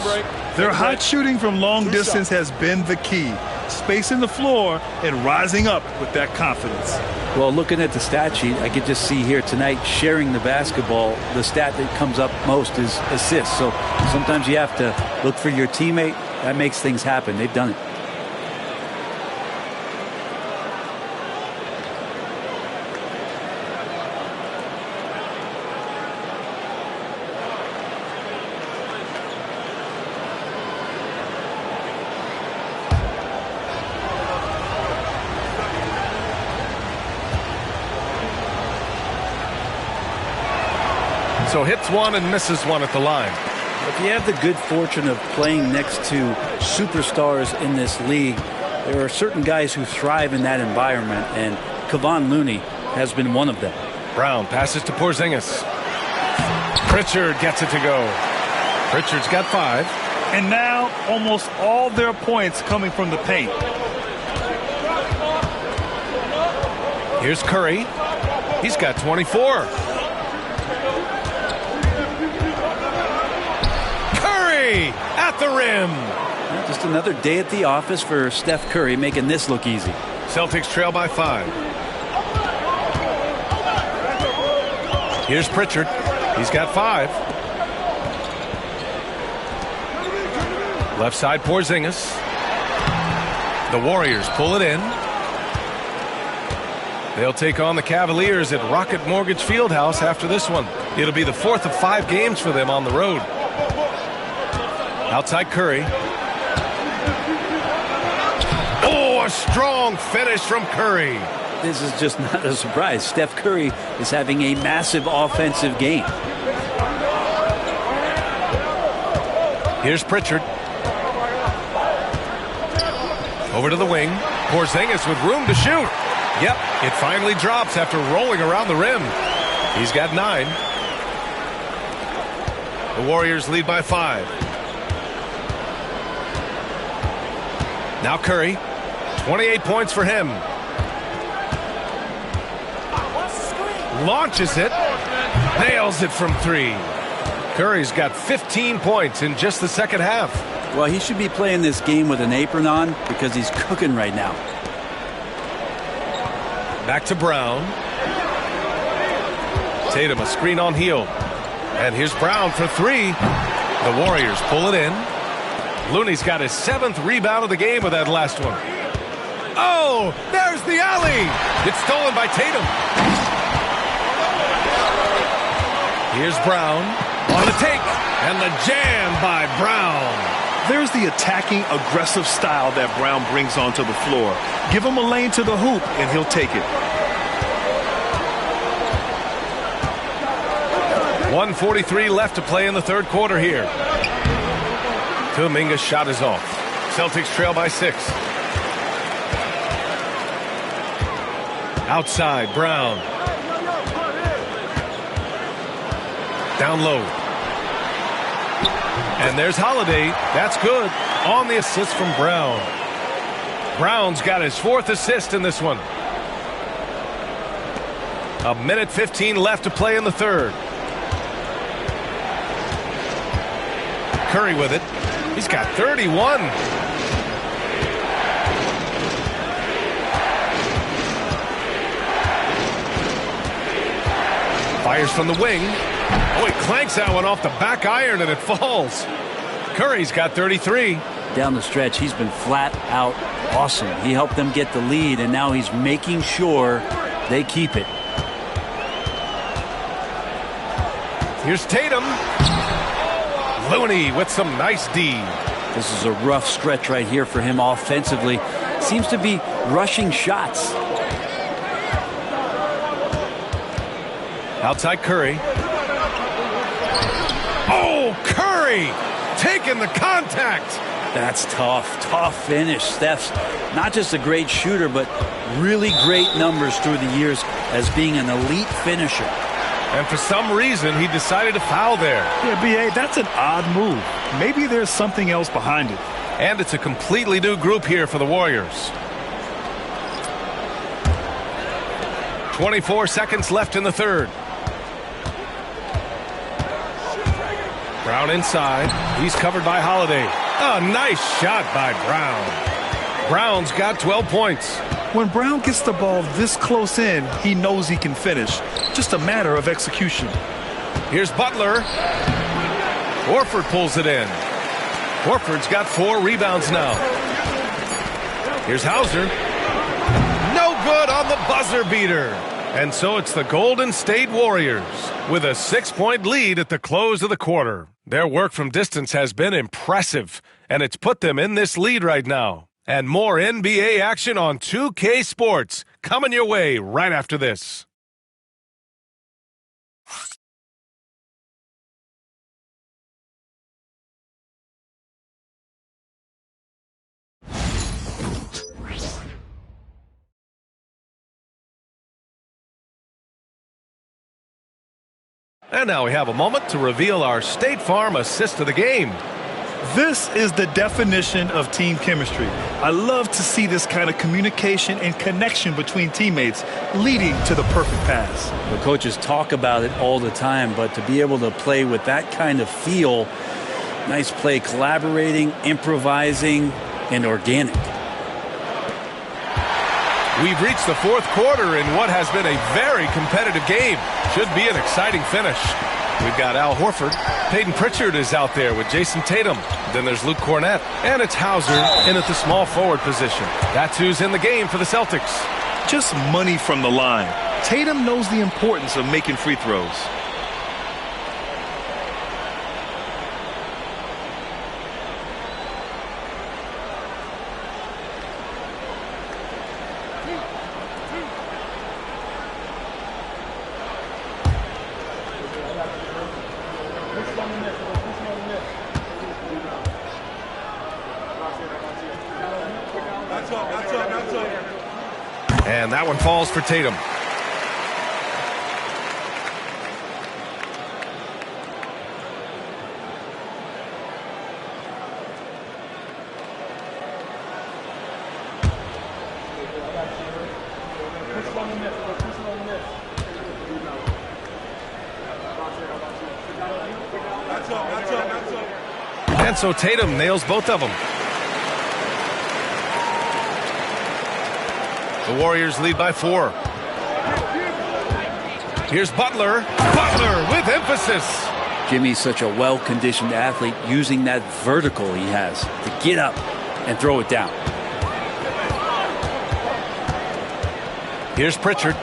Their hot shooting from long distance has been the key. Spacing the floor and rising up with that confidence. Well, looking at the stat sheet, I could just see here tonight sharing the basketball. The stat that comes up most is assists. So sometimes you have to look for your teammate. That makes things happen. They've done it. So hits one and misses one at the line. If you have the good fortune of playing next to superstars in this league, there are certain guys who thrive in that environment, and Kevon Looney has been one of them. Brown passes to Porzingis. Pritchard gets it to go. Pritchard's got 5. And now almost all their points coming from the paint. Here's Curry. He's got 24. at the rim. Just another day at the office for Steph Curry, making this look easy. Celtics trail by 5. Here's Pritchard. He's got 5. Left side, Porzingis. The Warriors pull it in. They'll take on the Cavaliers at Rocket Mortgage Fieldhouse after this one. It'll be the 4th of 5 games for them on the road. Outside Curry. Oh, a strong finish from Curry. This is just not a surprise. Steph Curry is having a massive offensive game. Here's Pritchard. Over to the wing. Porzingis with room to shoot. Yep, it finally drops after rolling around the rim. He's got 9. The Warriors lead by 5. Now Curry. 28 points for him. Launches it. Nails it from 3. Curry's got 15 points in just the second half. Well, he should be playing this game with an apron on because he's cooking right now. Back to Brown. Tatum a screen on Hield. And here's Brown for 3. The Warriors pull it in. Looney's got his 7th rebound of the game with that last one. Oh, there's the alley. It's stolen by Tatum. Here's Brown on the take. And the jam by Brown. There's the attacking, aggressive style that Brown brings onto the floor. Give him a lane to the hoop, and he'll take it. 1:43 left to play in the third quarter here. Kuminga's shot is off. Celtics trail by 6. Outside, Brown. Down low. And there's Holiday. That's good. On the assist from Brown. Brown's got his 4th assist in this one. 1:15 left to play in the third. Curry with it. He's got 31. Fires from the wing. Oh, he clanks that one off the back iron and it falls. Curry's got 33. Down the stretch, he's been flat out awesome. He helped them get the lead, and now he's making sure they keep it. Here's Tatum. Looney with some nice D. This is a rough stretch right here for him offensively. Seems to be rushing shots. Outside Curry. Oh, Curry taking the contact. That's tough. Tough finish. Steph's not just a great shooter, but really great numbers through the years as being an elite finisher. And for some reason, he decided to foul there. Yeah, B.A., that's an odd move. Maybe there's something else behind it. And it's a completely new group here for the Warriors. 24 seconds left in the third. Brown inside. He's covered by Holiday. A nice shot by Brown. Brown's got 12 points. When Brown gets the ball this close in, he knows he can finish. Just a matter of execution. Here's Butler. Horford pulls it in. Horford's got 4 rebounds now. Here's Hauser. No good on the buzzer beater. And so it's the Golden State Warriors with a 6-point lead at the close of the quarter. Their work from distance has been impressive, and it's put them in this lead right now. And more NBA action on 2K Sports coming your way right after this. And now we have a moment to reveal our State Farm assist of the game. This is the definition of team chemistry. I love to see this kind of communication and connection between teammates leading to the perfect pass. The coaches talk about it all the time, but to be able to play with that kind of feel, Nice play, collaborating, improvising, and organic. We've reached the fourth quarter in what has been a very competitive game. Should be an exciting finish. We've got Al Horford. Peyton Pritchard is out there with Jason Tatum. Then there's Luke Cornett. And it's Hauser in at the small forward position. That's who's in the game for the Celtics. Just money from the line. Tatum knows the importance of making free throws. And that one falls for Tatum. And so Tatum nails both of them. The Warriors lead by 4. Here's Butler. Butler with emphasis. Jimmy's such a well-conditioned athlete, using that vertical he has to get up and throw it down. Here's Pritchard.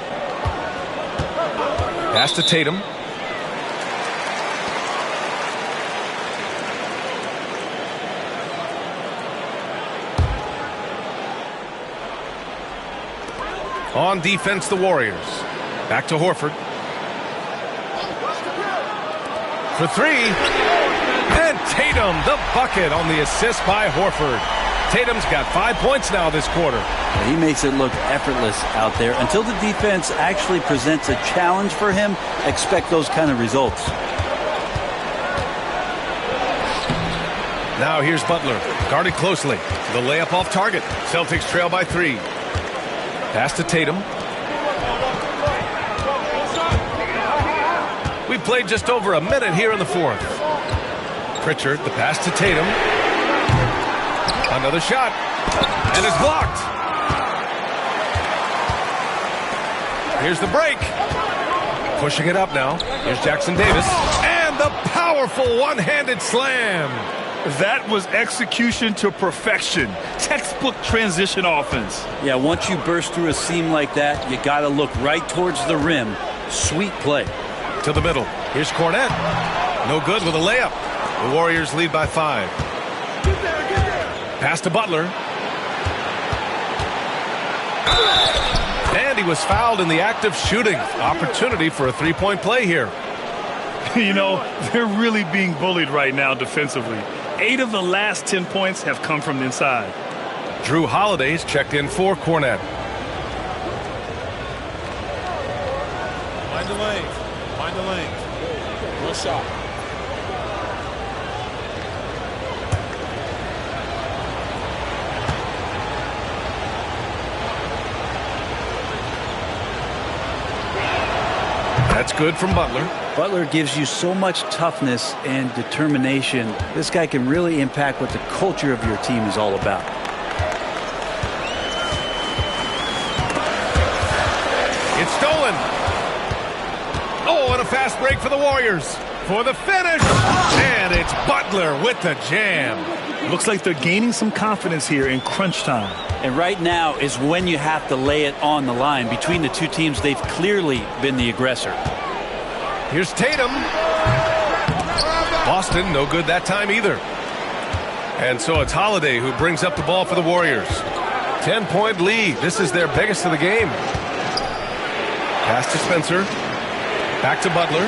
Pass to Tatum. On defense, the Warriors. Back to Horford. For 3. And Tatum, the bucket on the assist by Horford. Tatum's got 5 points now this quarter. He makes it look effortless out there. Until the defense actually presents a challenge for him, expect those kind of results. Now here's Butler. Guarded closely. The layup off target. Celtics trail by 3. Pass to Tatum. We played just over a minute here in the fourth. Pritchard, the pass to Tatum. Another shot. And it's blocked. Here's the break. Pushing it up now. Here's Jackson Davis. And the powerful one-handed slam. That was execution to perfection. Textbook transition offense. Yeah, once you burst through a seam like that, you got to look right towards the rim. Sweet play. To the middle. Here's Cornett. No good with a layup. The Warriors lead by 5. Pass to Butler. And he was fouled in the act of shooting. Opportunity for a three-point play here. You know, they're really being bullied right now defensively. 8 of the last 10 points have come from inside. Drew Holiday's checked in for Cornett. Find the lane. Find the lane. Good shot. That's good from Butler. Butler gives you so much toughness and determination. This guy can really impact what the culture of your team is all about. It's stolen. Oh, and a fast break for the Warriors. For the finish. And it's Butler with the jam. Looks like they're gaining some confidence here in crunch time. And right now is when you have to lay it on the line. Between the two teams, they've clearly been the aggressor. Here's Tatum. Boston, no good that time either. And so it's Holiday who brings up the ball for the Warriors. 10-point lead. This is their biggest of the game. Pass to Spencer. Back to Butler.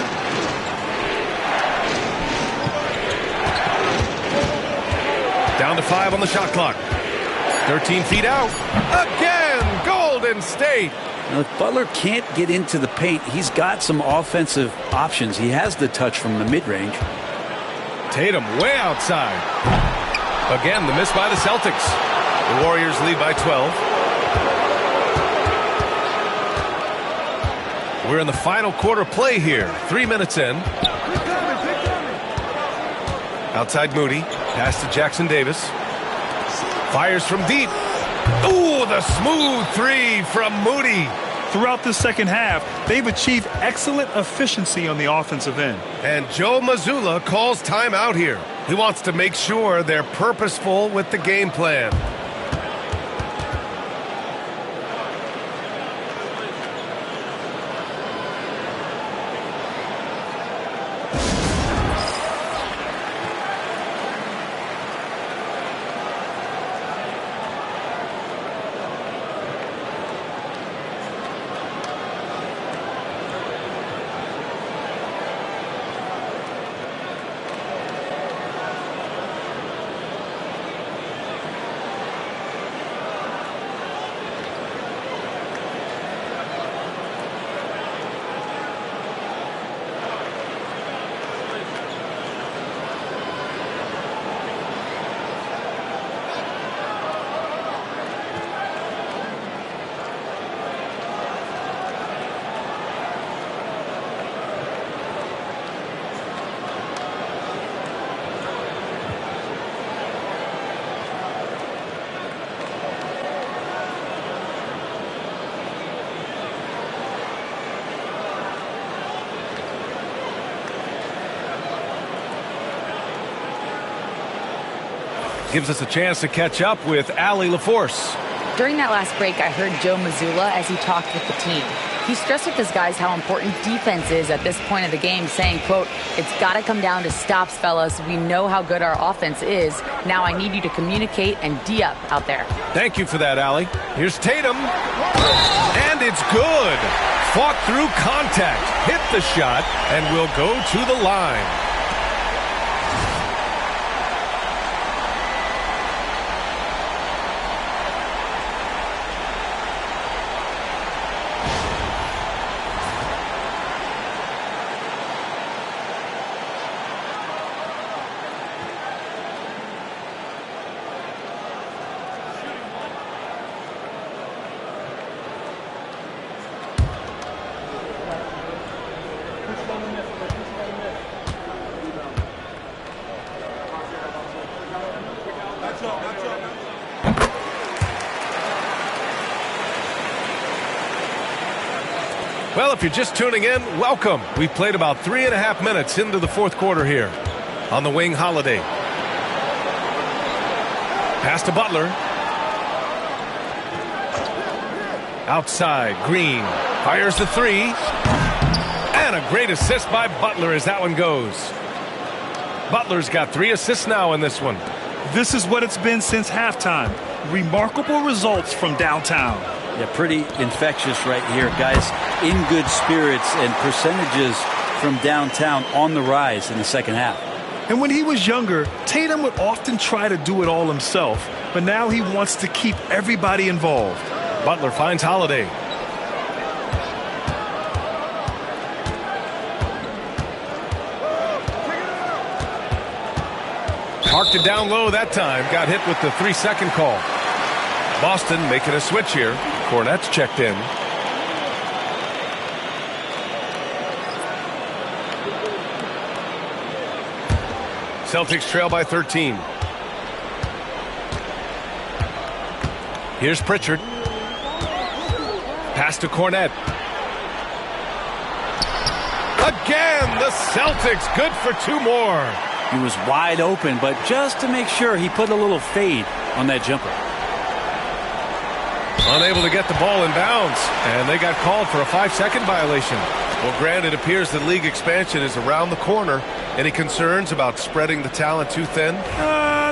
Down to 5 on the shot clock. 13 feet out. Again, Golden State. Now, if Butler can't get into the paint, he's got some offensive options. He has the touch from the mid-range. Tatum way outside. Again, the miss by the Celtics. The Warriors lead by 12. We're in the final quarter play here. 3 minutes in. Outside Moody. Pass to Jackson Davis. Fires from deep. Ooh, the smooth three from Moody. Throughout the second half, they've achieved excellent efficiency on the offensive end. And Joe Mazzulla calls timeout here. He wants to make sure they're purposeful with the game plan. Gives us a chance to catch up with Allie LaForce. During that last break, I heard Joe Mazzulla as he talked with the team. He stressed with his guys how important defense is at this point of the game, saying, quote, "It's got to come down to stops, fellas. We know how good our offense is. Now I need you to communicate and D-up out there." Thank you for that, Allie. Here's Tatum. And it's good. Fought through contact, hit the shot, and will go to the line. Well, if you're just tuning in, welcome. We've played about 3.5 minutes into the fourth quarter here on the wing. Holiday. Pass to Butler. Outside, Green fires the three. And a great assist by Butler as that one goes. Butler's got 3 assists now in this one. This is what it's been since halftime. Remarkable results from downtown. Yeah, pretty infectious right here, guys. In good spirits and percentages from downtown on the rise in the second half. And when he was younger, Tatum would often try to do it all himself, but now he wants to keep everybody involved. Butler finds Holiday. Parked it down low that time. Got hit with the 3-second call. Boston making a switch here. Cornette's checked in. Celtics trail by 13. Here's Pritchard. Pass to Cornette. Again, the Celtics good for 2 more. He was wide open, but just to make sure, he put a little fade on that jumper. Unable to get the ball in bounds, and they got called for a 5-second violation. Well, Grant, it appears that league expansion is around the corner. Any concerns about spreading the talent too thin?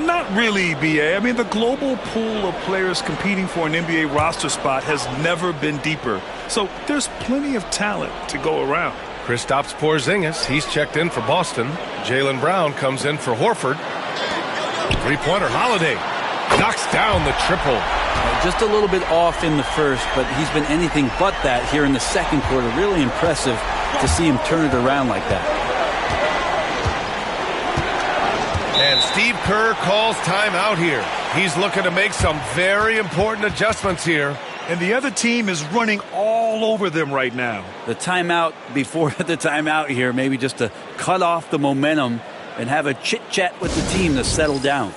Not really, B.A. I mean, the global pool of players competing for an NBA roster spot has never been deeper. So there's plenty of talent to go around. Kristaps Porzingis, he's checked in for Boston. Jaylen Brown comes in for Horford. Three-pointer, Holiday knocks down the triple. Just a little bit off in the first, but he's been anything but that here in the second quarter. Really impressive to see him turn it around like that. And Steve Kerr calls timeout here. He's looking to make some very important adjustments here. And the other team is running all over them right now. The timeout before the timeout here, maybe just to cut off the momentum and have a chit-chat with the team to settle down.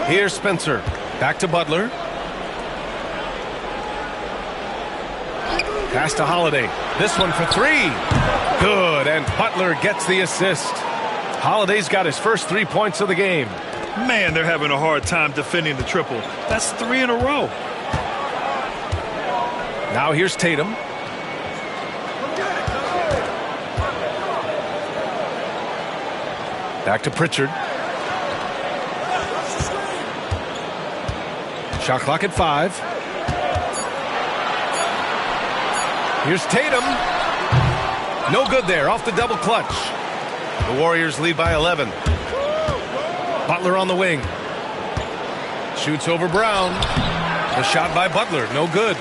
Here's Spencer. Back to Butler. Pass to Holiday. This one for three. Good, and Butler gets the assist. Holiday's got his first 3 points of the game. Man, they're having a hard time defending the triple. That's 3 in a row. Now here's Tatum. Back to Pritchard. Shot clock at 5. Here's Tatum. No good there, off the double clutch. The Warriors lead by 11. Butler on the wing. Shoots over Brown. The shot by Butler, no good.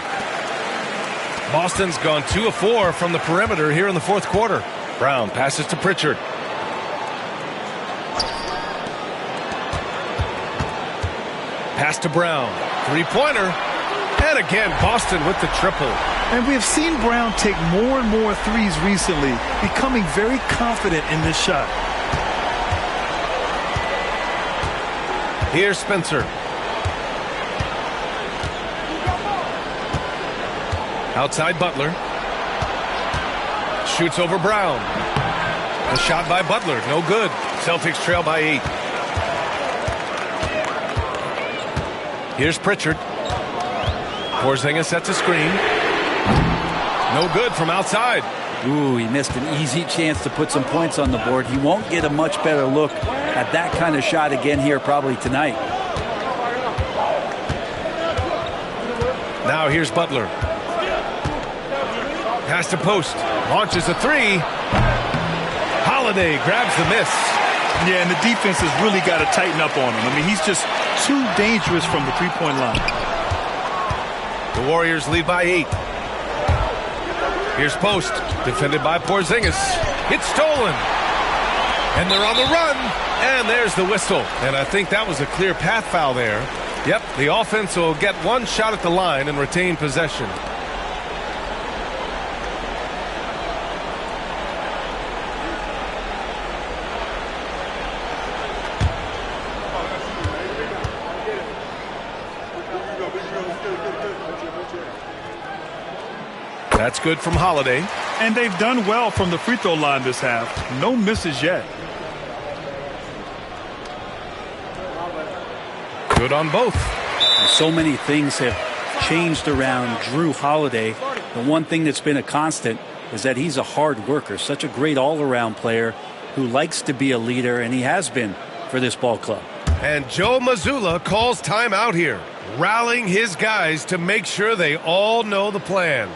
Boston's gone 2 of 4 from the perimeter here in the fourth quarter. Brown passes to Pritchard. Pass to Brown. Three-pointer. And again, Boston with the triple. And we have seen Brown take more and more threes recently, becoming very confident in this shot. Here's Spencer. Outside Butler. Shoots over Brown. The shot by Butler, no good. Celtics trail by 8. Here's Pritchard. Porzingis sets a screen. No good from outside. Ooh, he missed an easy chance to put some points on the board. He won't get a much better look at that kind of shot again here probably tonight. Now here's Butler. Pass to post. Launches a three. Holiday grabs the miss. Yeah, and the defense has really got to tighten up on him. I mean, he's just too dangerous from the three-point line. The Warriors lead by 8. Here's post. Defended by Porzingis. It's stolen. And they're on the run. And there's the whistle. And I think that was a clear path foul there. Yep, the offense will get one shot at the line and retain possession. That's good from Holiday. And they've done well from the free throw line this half. No misses yet. Good on both. So many things have changed around Drew Holiday. The one thing that's been a constant is that he's a hard worker, such a great all-around player who likes to be a leader, and he has been for this ball club. And Joe Mazzulla calls timeout here, rallying his guys to make sure they all know the plan.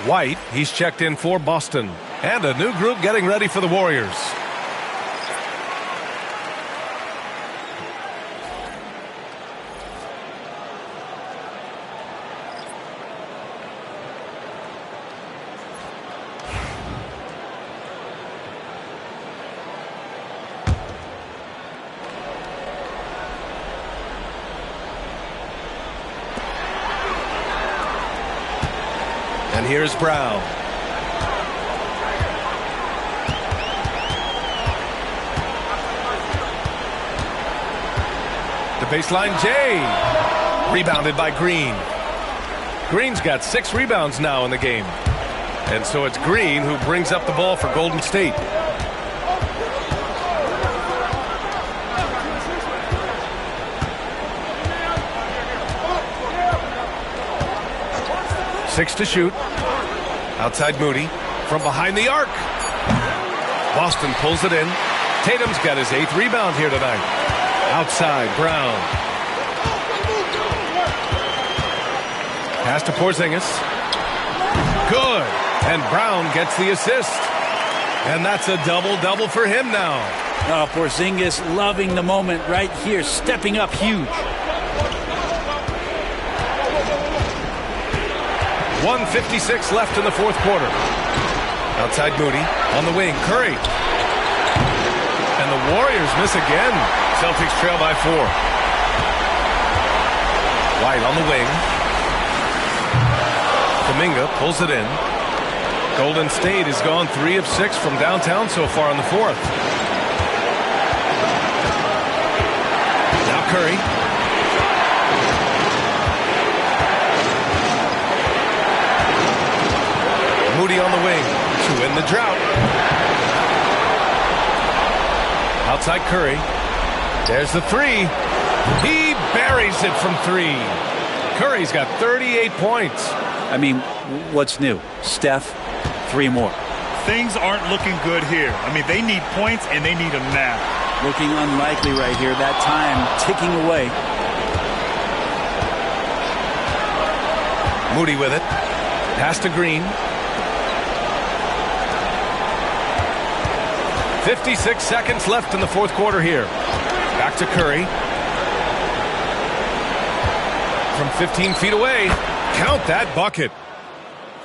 White, he's checked in for Boston. And a new group getting ready for the Warriors. And here's Brown. The baseline J. Rebounded by Green. Green's got 6 rebounds now in the game. And so it's Green who brings up the ball for Golden State. Six to shoot. Outside Moody. From behind the arc. Boston pulls it in. Tatum's got his 8th rebound here tonight. Outside Brown. Pass to Porzingis. Good. And Brown gets the assist. And that's a double-double for him now. Oh, Porzingis loving the moment right here. Stepping up huge. 1:56 left in the fourth quarter. Outside Moody. On the wing, Curry. And the Warriors miss again. Celtics trail by 4. White on the wing. Kuminga pulls it in. Golden State has gone 3 of 6 from downtown so far in the fourth. Now Curry. Moody on the wing to end the drought. Outside Curry. There's the 3. He buries it from 3. Curry's got 38 points. I mean, what's new? Steph, 3 more. Things aren't looking good here. I mean, they need points, and they need them now. Looking unlikely right here. That time ticking away. Moody with it. Pass to Green. 56 seconds left in the fourth quarter here. Back to Curry. From 15 feet away. Count that bucket.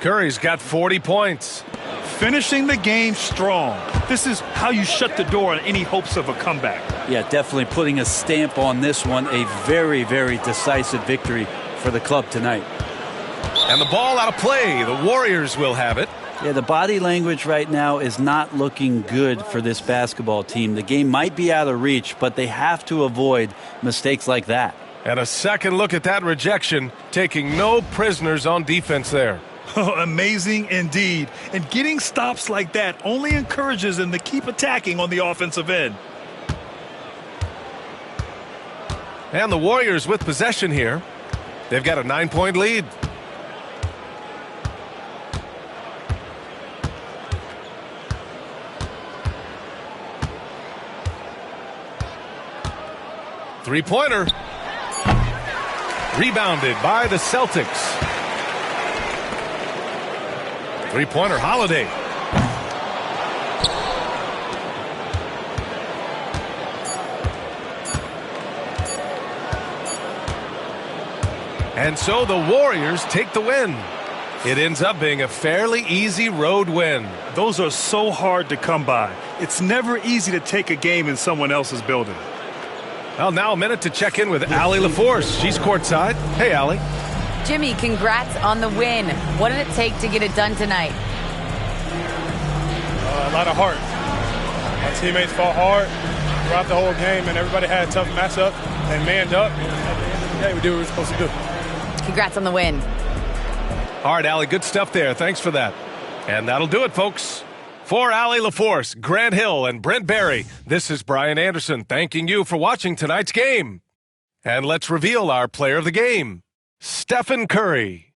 Curry's got 40 points. Finishing the game strong. This is how you shut the door on any hopes of a comeback. Yeah, definitely putting a stamp on this one. A very, very decisive victory for the club tonight. And the ball out of play. The Warriors will have it. Yeah, the body language right now is not looking good for this basketball team. The game might be out of reach, but they have to avoid mistakes like that. And a second look at that rejection, taking no prisoners on defense there. Amazing indeed. And getting stops like that only encourages them to keep attacking on the offensive end. And the Warriors with possession here. They've got a 9-point lead. Three-pointer. Rebounded by the Celtics. Three-pointer, Holiday. And so the Warriors take the win. It ends up being a fairly easy road win. Those are so hard to come by. It's never easy to take a game in someone else's building. Well, now a minute to check in with Allie LaForce. She's courtside. Hey, Allie. Jimmy, congrats on the win. What did it take to get it done tonight? A lot of heart. My teammates fought hard throughout the whole game, and everybody had a tough matchup and manned up. And at the end of the day, we did what we were supposed to do. Congrats on the win. All right, Allie, good stuff there. Thanks for that. And that'll do it, folks. For Allie LaForce, Grant Hill, and Brent Barry, this is Brian Anderson thanking you for watching tonight's game. And let's reveal our player of the game, Stephen Curry.